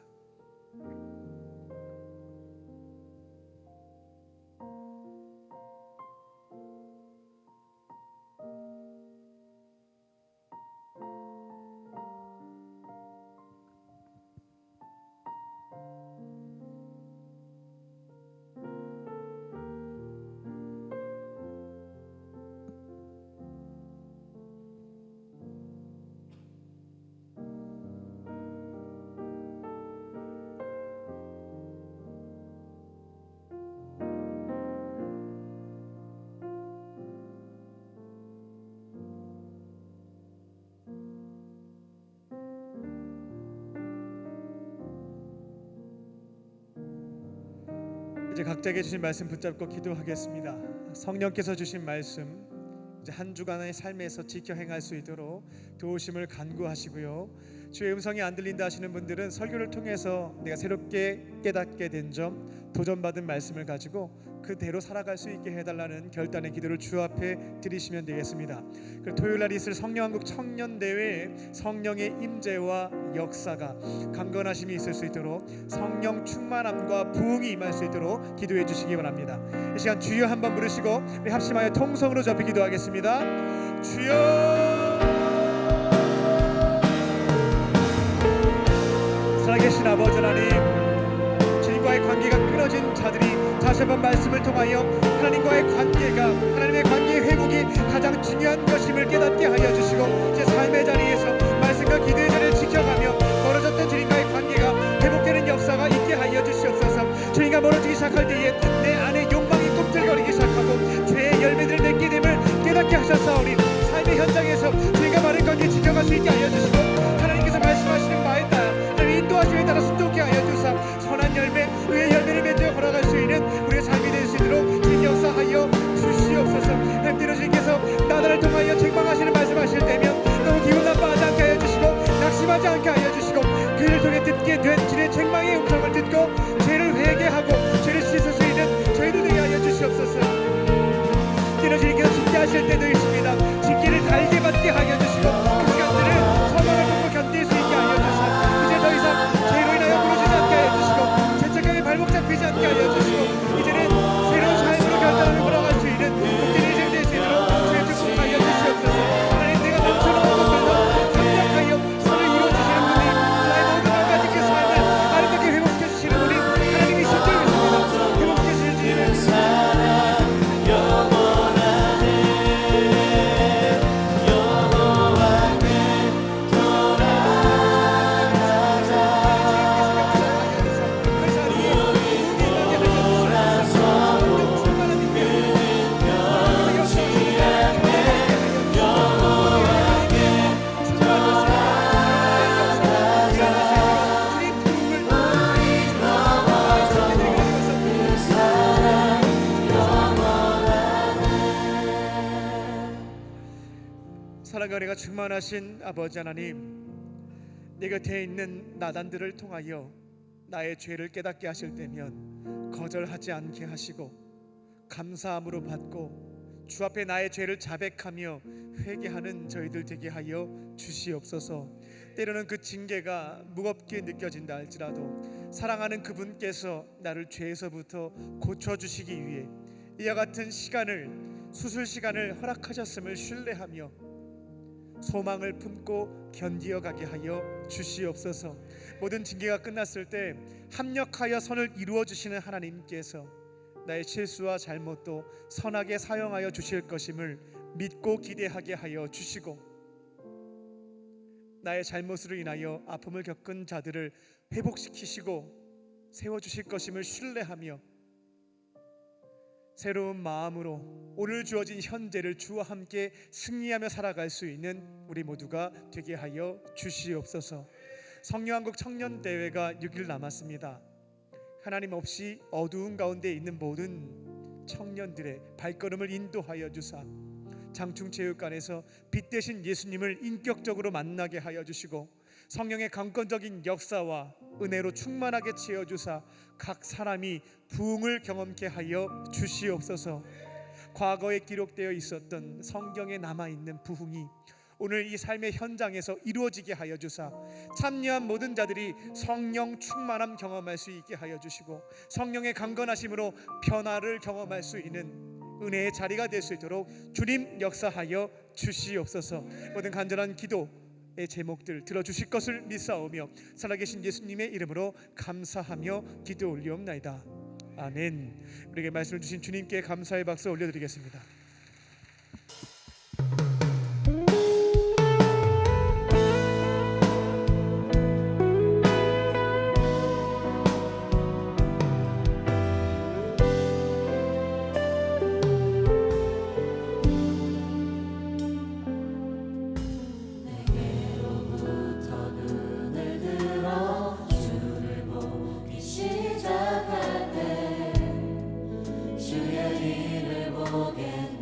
이제 각자에게 주신 말씀 붙잡고 기도하겠습니다. 성령께서 주신 말씀 이제 한 주간의 삶에서 지켜 행할 수 있도록 도우심을 간구하시고요. 주의 음성이 안 들린다 하시는 분들은 설교를 통해서 내가 새롭게 깨닫게 된 점, 도전받은 말씀을 가지고 그대로 살아갈 수 있게 해달라는 결단의 기도를 주 앞에 드리시면 되겠습니다. 그리고 토요일날 있을 성령한국 청년대회에 성령의 임재와 역사가 강건하심이 있을 수 있도록 성령 충만함과 부흥이 임할 수 있도록 기도해 주시기 바랍니다. 이 시간 주여 한번 부르시고 우리 합심하여 통성으로 접히 기도하겠습니다. 주여. 살아계신 아버지 하나님, 주님과의 관계가 끊어진 자들이 다시 한번 말씀을 통하여 하나님과의 관계가, 하나님의 관계의 회복이 가장 중요한 것임을 깨닫게 하여 주시고 제 삶의 자리에서 말씀과 기도의 자리를 지켜가며 멀어졌던 주님과의 관계가 회복되는 역사가 있게 하여 주시옵소서. 주님과 멀어지기 시작할 때에 내 안에 욕망이 꿈틀거리기 시작하고 죄의 열매들을 맺게 됨을 깨닫게 하셨사오니 삶의 현장에서 주님과 바른 관계 지켜갈 수 있게 하여 주시고 하나님께서 말씀하시는 바에 따라 하나님의 인도하심에 따라 순종케 하여 주사 선한 열매, 의의 열매를 맺어 걸어갈 수 있는 우리의 삶이 될 수 있도록 주님 역사하여 주시옵소서. 하나님 주님께서 나라를 통하여 책망하시는 말씀하실 때면 너무 기분 나빠하지 않게 하여 주시고 낙심하지 않게 하여 주시고 그를 통해 듣게 된 주의 책망의 음성을 듣고 죄를 회개하고 죄를 씻을 수 있는 저희들 되게 하여 주시옵소서. 때로 주님께서 징계하실 때도 있습니다. 징계를 달게 받게 하여 주시고 그 시간들을 선언을 보고 견딜 수 있게 하여 주시고 이제 더 이상 죄로 인하여 부르지지 않게 하여 주시고 죄책감에 발목 잡히지 않게 하여 주시고 이제는 새로운 삶으로 결단하며 걸어갈 수 있는 복된 인생 될 수 있도록 주의 축복하여 주시옵소서. 하나님 내가 넘쳐나는 것들도 생각하여 선을 이루어주시는 분이 나의 모든 것 가진 그 삶을 사랑과 은혜가 충만하신 아버지 하나님, 내 곁에 있는 나단들을 통하여 나의 죄를 깨닫게 하실 때면 거절하지 않게 하시고 감사함으로 받고 주 앞에 나의 죄를 자백하며 회개하는 저희들 되게 하여 주시옵소서. 때로는 그 징계가 무겁게 느껴진다 할지라도 사랑하는 그분께서 나를 죄에서부터 고쳐주시기 위해 이와 같은 수술 시간을 허락하셨음을 신뢰하며 소망을 품고 견디어가게 하여 주시옵소서. 모든 징계가 끝났을 때 합력하여 선을 이루어 주시는 하나님께서 나의 실수와 잘못도 선하게 사용하여 주실 것임을 믿고 기대하게 하여 주시고, 나의 잘못으로 인하여 아픔을 겪은 자들을 회복시키시고 세워주실 것임을 신뢰하며 새로운 마음으로 오늘 주어진 현재를 주와 함께 승리하며 살아갈 수 있는 우리 모두가 되게 하여 주시옵소서. 성령한국 청년대회가 6일 남았습니다. 하나님 없이 어두운 가운데 있는 모든 청년들의 발걸음을 인도하여 주사 장충체육관에서 빛 대신 예수님을 인격적으로 만나게 하여 주시고 성령의 강권적인 역사와 은혜로 충만하게 채워주사 각 사람이 부흥을 경험케 하여 주시옵소서. 과거에 기록되어 있었던 성경에 남아있는 부흥이 오늘 이 삶의 현장에서 이루어지게 하여 주사 참여한 모든 자들이 성령 충만함 경험할 수 있게 하여 주시고 성령의 강건하심으로 변화를 경험할 수 있는 은혜의 자리가 될 수 있도록 주님 역사하여 주시옵소서. 모든 간절한 기도의 제목들 들어주실 것을 믿사오며 살아계신 예수님의 이름으로 감사하며 기도 올리옵나이다. 아멘. 우리에게 말씀을 주신 주님께 감사의 박수 올려드리겠습니다. 내게로부터 눈을 들어 주를 보기 시작할 때 주의 일을 보게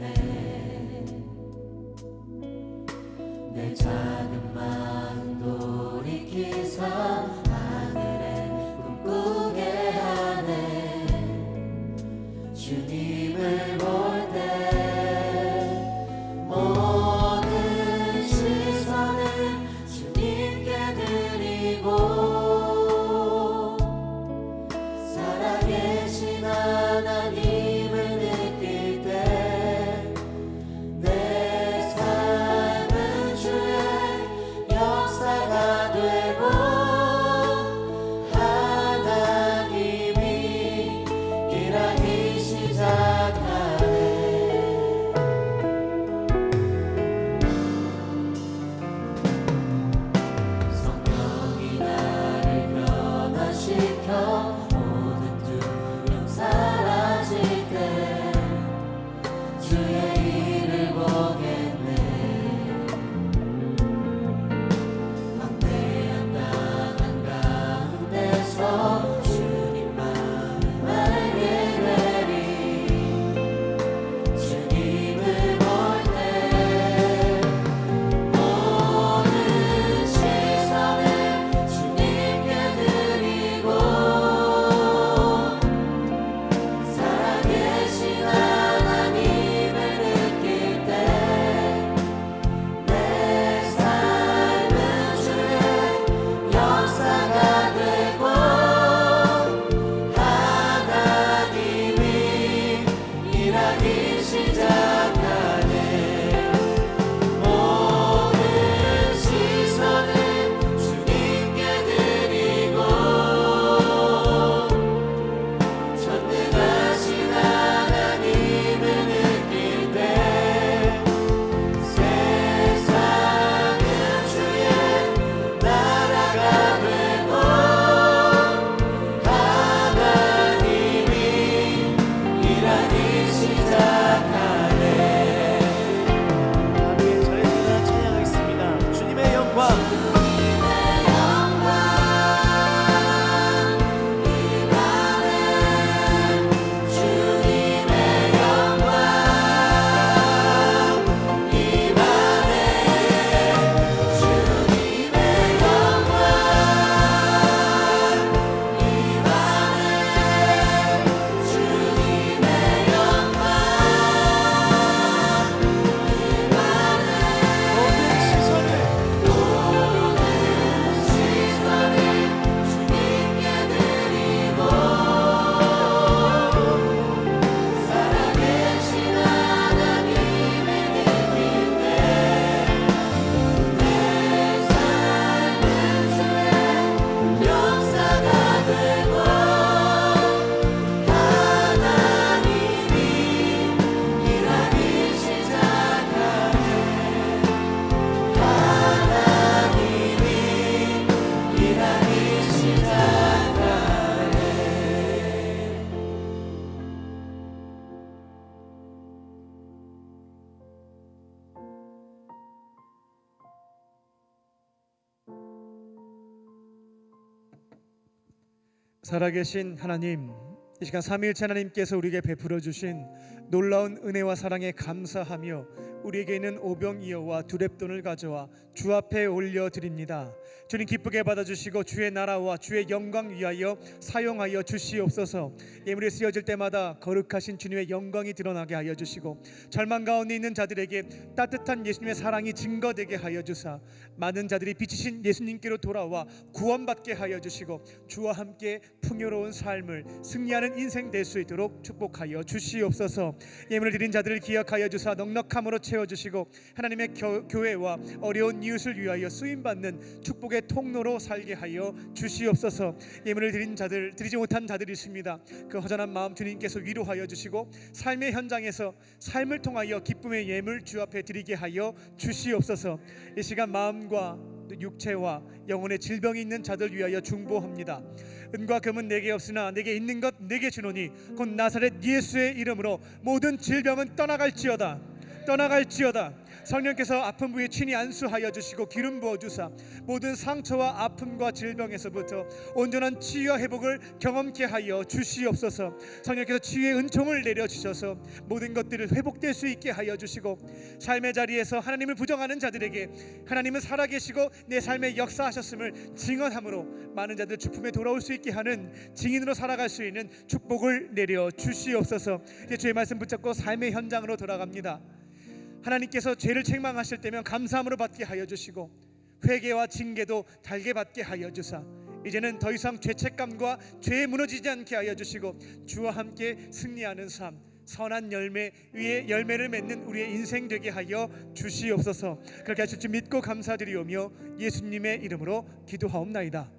살아계신 하나님, 이 시간 삼위일체 하나님께서 우리에게 베풀어 주신 놀라운 은혜와 사랑에 감사하며 우리에게 있는 오병이어와 두렙돈을 가져와 주 앞에 올려드립니다. 주님 기쁘게 받아주시고 주의 나라와 주의 영광 위하여 사용하여 주시옵소서. 예물이 쓰여질 때마다 거룩하신 주님의 영광이 드러나게 하여 주시고 절망 가운데 있는 자들에게 따뜻한 예수님의 사랑이 증거되게 하여 주사 많은 자들이 빛이신 예수님께로 돌아와 구원받게 하여 주시고 주와 함께 풍요로운 삶을 승리하는 인생 될 수 있도록 축복하여 주시옵소서. 예물을 드린 자들을 기억하여 주사 넉넉함으로 채워주시고 하나님의 교회와 어려운 이웃을 위하여 쓰임받는 축복의 통로로 살게 하여 주시옵소서. 예물을 드린 자들, 드리지 못한 자들이 있습니다. 그 허전한 마음 주님께서 위로하여 주시고 삶의 현장에서 삶을 통하여 기쁨의 예물 주 앞에 드리게 하여 주시옵소서. 이 시간 마음과 육체와 영혼의 질병이 있는 자들 위하여 중보합니다. 은과 금은 내게 없으나 내게 있는 것 내게 주노니 곧 나사렛 예수의 이름으로 모든 질병은 떠나갈지어다. 성령께서 아픈 부위에 친히 안수하여 주시고 기름 부어 주사 모든 상처와 아픔과 질병에서부터 온전한 치유와 회복을 경험케 하여 주시옵소서. 성령께서 치유의 은총을 내려 주셔서 모든 것들을 회복될 수 있게 하여 주시고 삶의 자리에서 하나님을 부정하는 자들에게 하나님은 살아계시고 내 삶에 역사하셨음을 증언함으로 많은 자들 주품에 돌아올 수 있게 하는 증인으로 살아갈 수 있는 축복을 내려 주시옵소서. 이제 주의 말씀 붙잡고 삶의 현장으로 돌아갑니다. 하나님께서 죄를 책망하실 때면 감사함으로 받게 하여 주시고 회개와 징계도 달게 받게 하여 주사 이제는 더 이상 죄책감과 죄에 무너지지 않게 하여 주시고 주와 함께 승리하는 삶, 선한 열매 위에 열매를 맺는 우리의 인생 되게 하여 주시옵소서. 그렇게 하실 줄 믿고 감사드리오며 예수님의 이름으로 기도하옵나이다.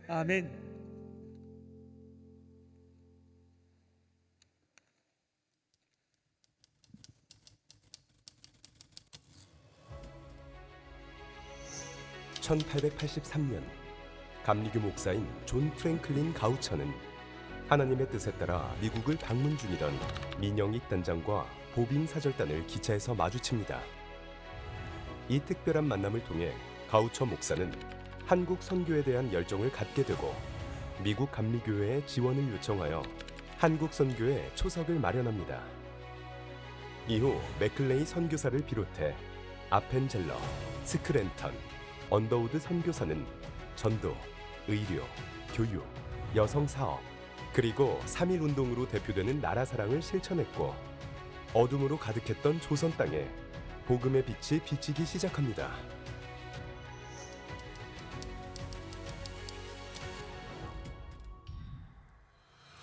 아멘. (1883년) 감리교 목사인 존 프랭클린 가우처는 하나님의 뜻에 따라 미국을 방문 중이던 민영익 단장과 보빈 사절단을 기차에서 마주칩니다. 이 특별한 만남을 통해 가우처 목사는 한국 선교에 대한 열정을 갖게 되고 미국 감리교회의 지원을 요청하여 한국 선교에 초석을 마련합니다. 이후 맥클레이 선교사를 비롯해 아펜젤러, 스크랜턴, 언더우드 선교사는 전도, 의료, 교육, 여성사업, 그리고 3.1운동으로 대표되는 나라사랑을 실천했고 어둠으로 가득했던 조선 땅에 복음의 빛이 비치기 시작합니다.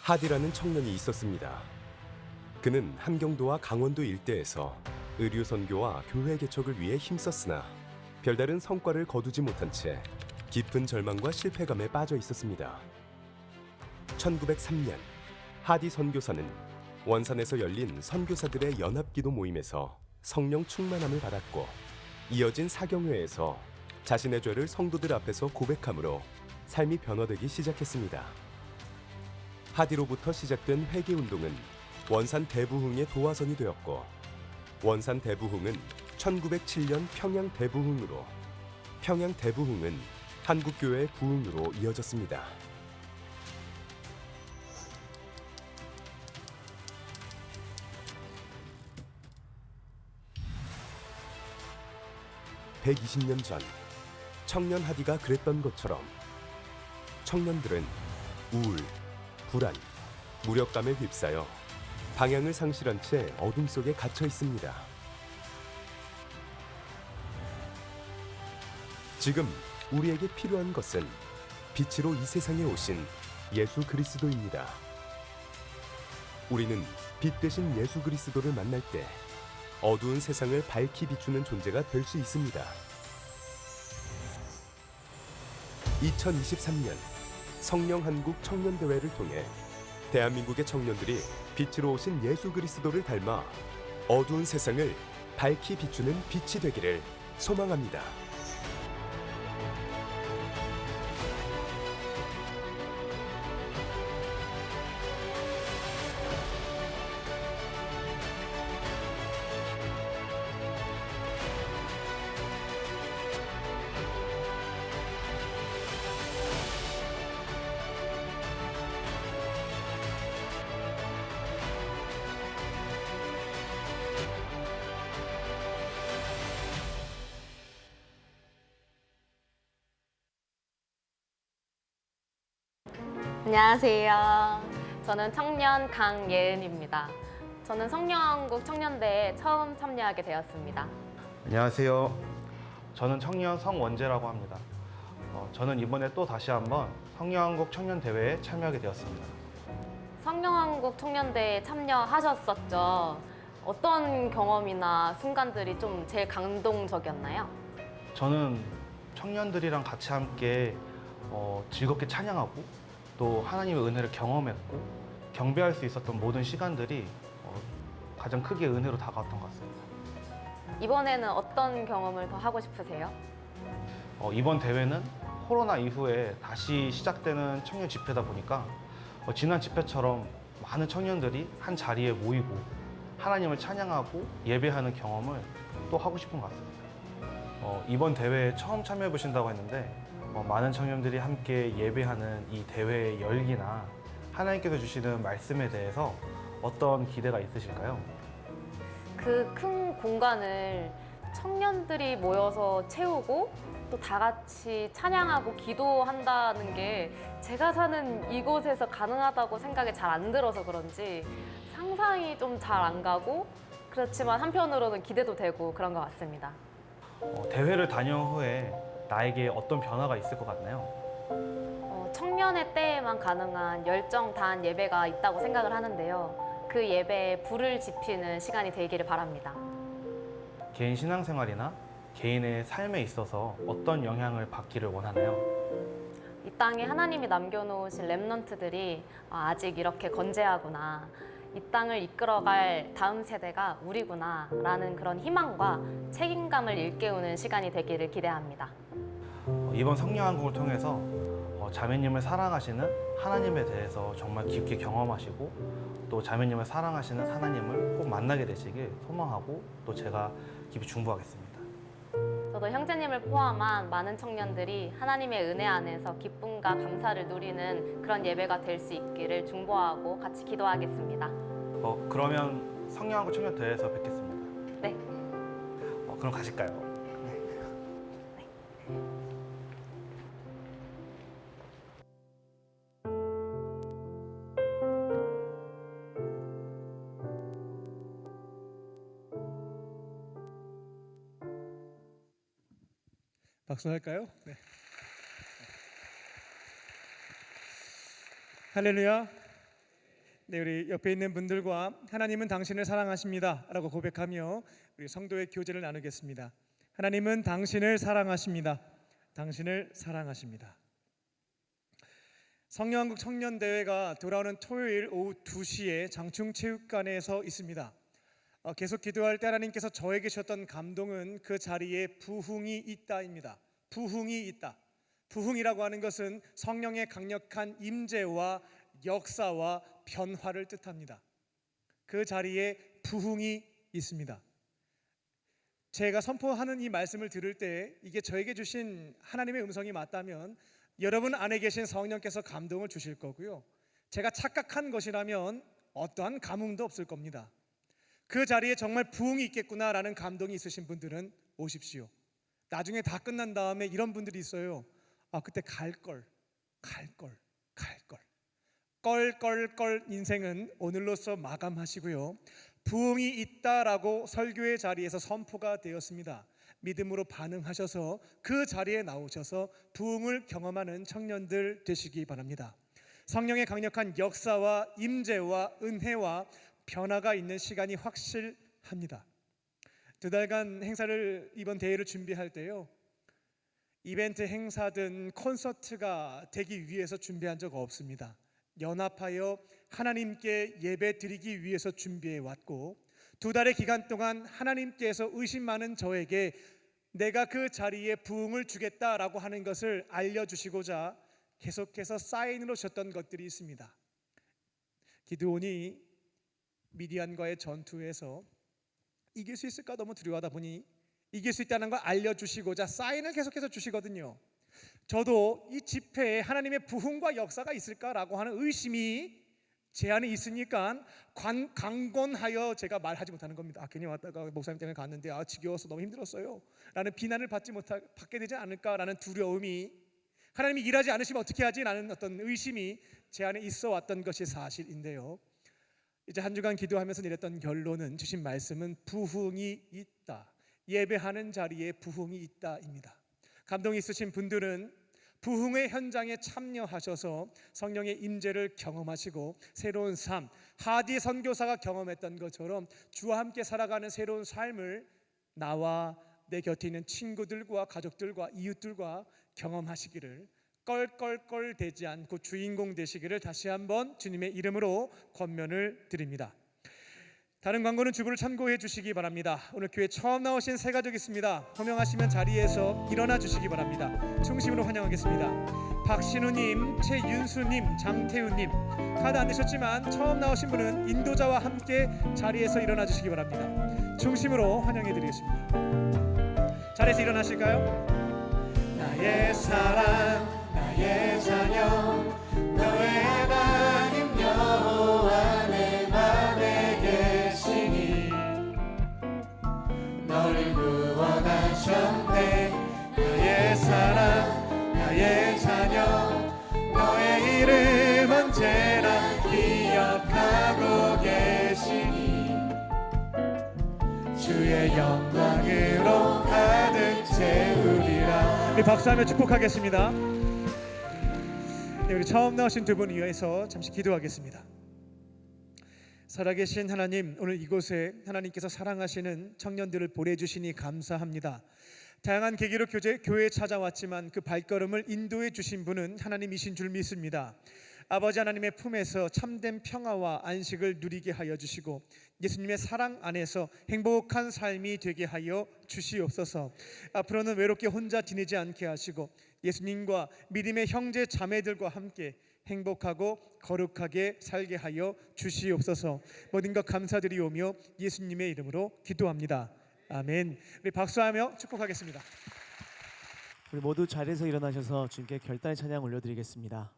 하디라는 청년이 있었습니다. 그는 함경도와 강원도 일대에서 의류 선교와 교회 개척을 위해 힘썼으나 별다른 성과를 거두지 못한 채 깊은 절망과 실패감에 빠져 있었습니다. 1903년 하디 선교사는 원산에서 열린 선교사들의 연합기도 모임에서 성령 충만함을 받았고 이어진 사경회에서 자신의 죄를 성도들 앞에서 고백함으로 삶이 변화되기 시작했습니다. 하디로부터 시작된 회개운동은 원산 대부흥의 도화선이 되었고 원산 대부흥은 1907년 평양 대부흥으로 평양 대부흥은 한국교회의 부흥으로 이어졌습니다. (120년) 전 청년 하디가 그랬던 것처럼 청년들은 우울, 불안, 무력감에 휩싸여 방향을 상실한 채 어둠 속에 갇혀 있습니다. 지금 우리에게 필요한 것은 빛으로 이 세상에 오신 예수 그리스도입니다. 우리는 빛 대신 예수 그리스도를 만날 때 어두운 세상을 밝히 비추는 존재가 될 수 있습니다. 2023년 성령 한국 청년대회를 통해 대한민국의 청년들이 빛으로 오신 예수 그리스도를 닮아 어두운 세상을 밝히 비추는 빛이 되기를 소망합니다. 안녕하세요. 저는 청년 강예은입니다. 저는 성령한국 청년대에 처음 참여하게 되었습니다. 안녕하세요. 저는 청년 성원재라고 합니다. 저는 이번에 또 다시 한번 성령한국 청년대회에 참여하게 되었습니다. 성령한국 청년대에 참여하셨었죠. 어떤 경험이나 순간들이 좀 제일 감동적이었나요? 저는 청년들이랑 같이 함께 즐겁게 찬양하고 또 하나님의 은혜를 경험했고 경배할 수 있었던 모든 시간들이 가장 크게 은혜로 다가왔던 것 같습니다. 이번에는 어떤 경험을 더 하고 싶으세요? 이번 대회는 코로나 이후에 다시 시작되는 청년 집회다 보니까 지난 집회처럼 많은 청년들이 한 자리에 모이고 하나님을 찬양하고 예배하는 경험을 또 하고 싶은 것 같습니다. 이번 대회에 처음 참여해 보신다고 했는데 많은 청년들이 함께 예배하는 이 대회의 열기나 하나님께서 주시는 말씀에 대해서 어떤 기대가 있으실까요? 그 큰 공간을 청년들이 모여서 채우고 또 다 같이 찬양하고 기도한다는 게 제가 사는 이곳에서 가능하다고 생각이 잘 안 들어서 그런지 상상이 좀 잘 안 가고 그렇지만 한편으로는 기대도 되고 그런 것 같습니다. 대회를 다녀온 후에 나에게 어떤 변화가 있을 것 같나요? 청년의 때에만 가능한 열정 다한 예배가 있다고 생각을 하는데요. 그 예배에 불을 지피는 시간이 되기를 바랍니다. 개인 신앙생활이나 개인의 삶에 있어서 어떤 영향을 받기를 원하나요? 이 땅에 하나님이 남겨놓으신 렘넌트들이 아직 이렇게 건재하구나, 이 땅을 이끌어갈 다음 세대가 우리구나 라는 그런 희망과 책임감을 일깨우는 시간이 되기를 기대합니다. 이번 성령한국을 통해서 자매님을 사랑하시는 하나님에 대해서 정말 깊게 경험하시고 또 자매님을 사랑하시는 하나님을 꼭 만나게 되시길 소망하고 또 제가 깊이 중보하겠습니다. 저도 형제님을 포함한 많은 청년들이 하나님의 은혜 안에서 기쁨과 감사를 누리는 그런 예배가 될 수 있기를 중보하고 같이 기도하겠습니다. 그러면 성령한국 청년대회에서 뵙겠습니다. 네. 그럼 가실까요? 박수 할까요? 네. 할렐루야. 네, 우리 옆에 있는 분들과 하나님은 당신을 사랑하십니다 라고 고백하며 우리 성도의 교제를 나누겠습니다. 하나님은 당신을 사랑하십니다. 당신을 사랑하십니다. 성령한국 청년대회가 돌아오는 토요일 오후 2시에 장충체육관에서 있습니다. 계속 기도할 때 하나님께서 저에게 주셨던 감동은 그 자리에 부흥이 있다입니다. 부흥이 있다. 부흥이라고 하는 것은 성령의 강력한 임재와 역사와 변화를 뜻합니다. 그 자리에 부흥이 있습니다. 제가 선포하는 이 말씀을 들을 때 이게 저에게 주신 하나님의 음성이 맞다면 여러분 안에 계신 성령께서 감동을 주실 거고요. 제가 착각한 것이라면 어떠한 감흥도 없을 겁니다. 그 자리에 정말 부흥이 있겠구나라는 감동이 있으신 분들은 오십시오. 나중에 다 끝난 다음에 이런 분들이 있어요. 그때 갈걸. 껄껄껄 인생은 오늘로써 마감하시고요. 부흥이 있다라고 설교의 자리에서 선포가 되었습니다. 믿음으로 반응하셔서 그 자리에 나오셔서 부흥을 경험하는 청년들 되시기 바랍니다. 성령의 강력한 역사와 임재와 은혜와 변화가 있는 시간이 확실합니다. 2달간 행사를 이번 대회를 준비할 때요, 이벤트 행사든 콘서트가 되기 위해서 준비한 적 없습니다. 연합하여 하나님께 예배 드리기 위해서 준비해 왔고 2달의 기간 동안 하나님께서 의심 많은 저에게 내가 그 자리에 부흥을 주겠다라고 하는 것을 알려주시고자 계속해서 사인으로 주셨던 것들이 있습니다. 기드온이 미디안과의 전투에서 이길 수 있을까 너무 두려워하다 보니 이길 수 있다는 걸 알려주시고자 사인을 계속해서 주시거든요. 저도 이 집회에 하나님의 부흥과 역사가 있을까라고 하는 의심이 제 안에 있으니까 강권하여 제가 말하지 못하는 겁니다. 괜히 왔다가 목사님 때문에 갔는데 지겨워서 너무 힘들었어요 라는 비난을 받게 되지 않을까라는 두려움이 하나님이 일하지 않으시면 어떻게 하지? 라는 어떤 의심이 제 안에 있어 왔던 것이 사실인데요. 이제 한 주간 기도하면서 내렸던 결론은, 주신 말씀은 부흥이 있다, 예배하는 자리에 부흥이 있다입니다. 감동이 있으신 분들은 부흥의 현장에 참여하셔서 성령의 임재를 경험하시고 새로운 삶, 하디 선교사가 경험했던 것처럼 주와 함께 살아가는 새로운 삶을 나와 내 곁에 있는 친구들과 가족들과 이웃들과 경험하시기를, 껄껄껄대지 않고 주인공 되시기를 다시 한번 주님의 이름으로 권면을 드립니다. 다른 광고는 주부를 참고해 주시기 바랍니다. 오늘 교회 처음 나오신 새 가족 있습니다. 호명하시면 자리에서 일어나 주시기 바랍니다. 중심으로 환영하겠습니다. 박신우님, 최윤수님, 장태우님, 카드 안 내셨지만 처음 나오신 분은 인도자와 함께 자리에서 일어나 주시기 바랍니다. 중심으로 환영해 드리겠습니다. 자리에서 일어나실까요? 나의 사랑, 나의 자녀, 너의 하나님 여호와 내 맘에 계시니 너를 구원하셨네. 나의 사랑, 나의 자녀, 너의 이름 언제나 기억하고 계시니 주의 영광으로 가득 채우리라. 우리 박수하며 축복하겠습니다. 네, 우리 처음 나오신 두 분 위해서 잠시 기도하겠습니다. 살아계신 하나님, 오늘 이곳에 하나님께서 사랑하시는 청년들을 보내주시니 감사합니다. 다양한 계기로 교회에 찾아왔지만 그 발걸음을 인도해 주신 분은 하나님이신 줄 믿습니다. 아버지 하나님의 품에서 참된 평화와 안식을 누리게 하여 주시고 예수님의 사랑 안에서 행복한 삶이 되게 하여 주시옵소서. 앞으로는 외롭게 혼자 지내지 않게 하시고 예수님과 믿음의 형제 자매들과 함께 행복하고 거룩하게 살게 하여 주시옵소서. 모든 것 감사드리오며 예수님의 이름으로 기도합니다. 아멘. 우리 박수하며 축복하겠습니다. 우리 모두 자리에서 일어나셔서 주님께 결단의 찬양 올려드리겠습니다.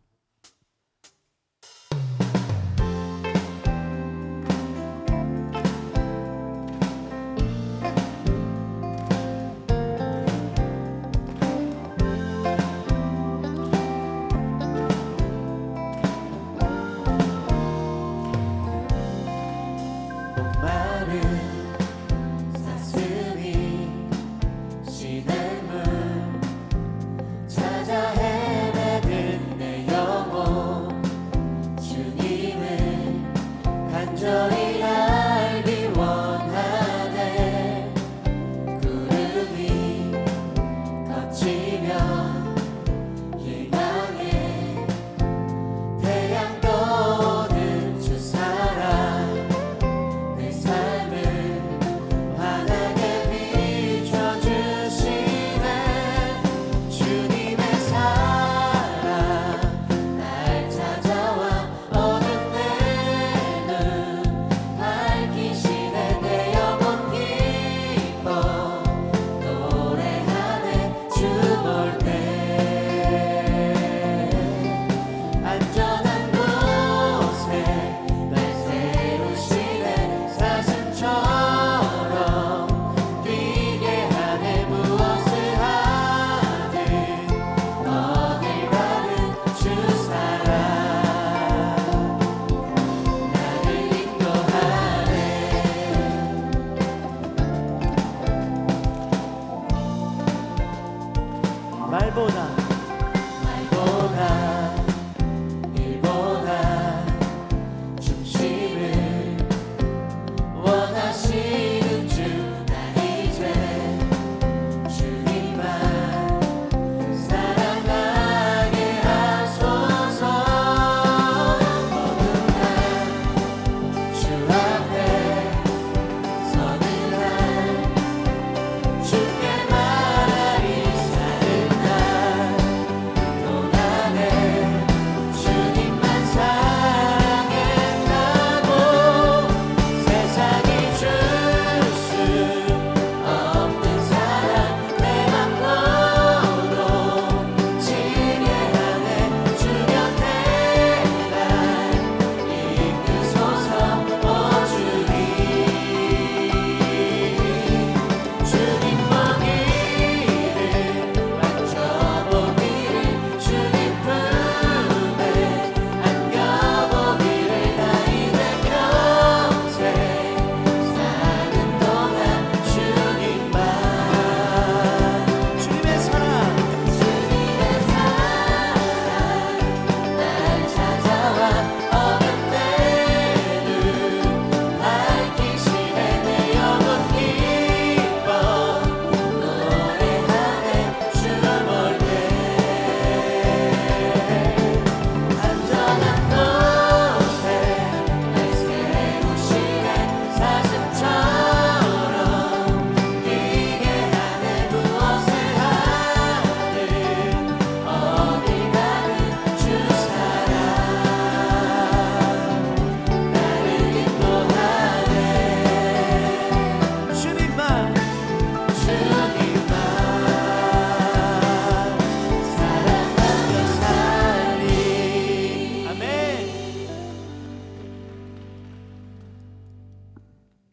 찾아 헤매든 내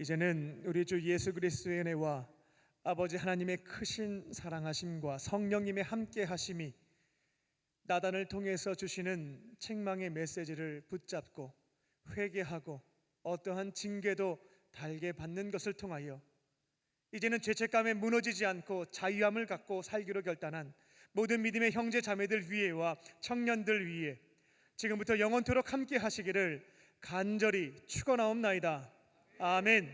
이제는 우리 주 예수 그리스도의 은혜와 아버지 하나님의 크신 사랑하심과 성령님의 함께하심이 나단을 통해서 주시는 책망의 메시지를 붙잡고 회개하고 어떠한 징계도 달게 받는 것을 통하여 이제는 죄책감에 무너지지 않고 자유함을 갖고 살기로 결단한 모든 믿음의 형제 자매들 위에와 청년들 위에 지금부터 영원토록 함께 하시기를 간절히 축원하옵나이다. 아멘.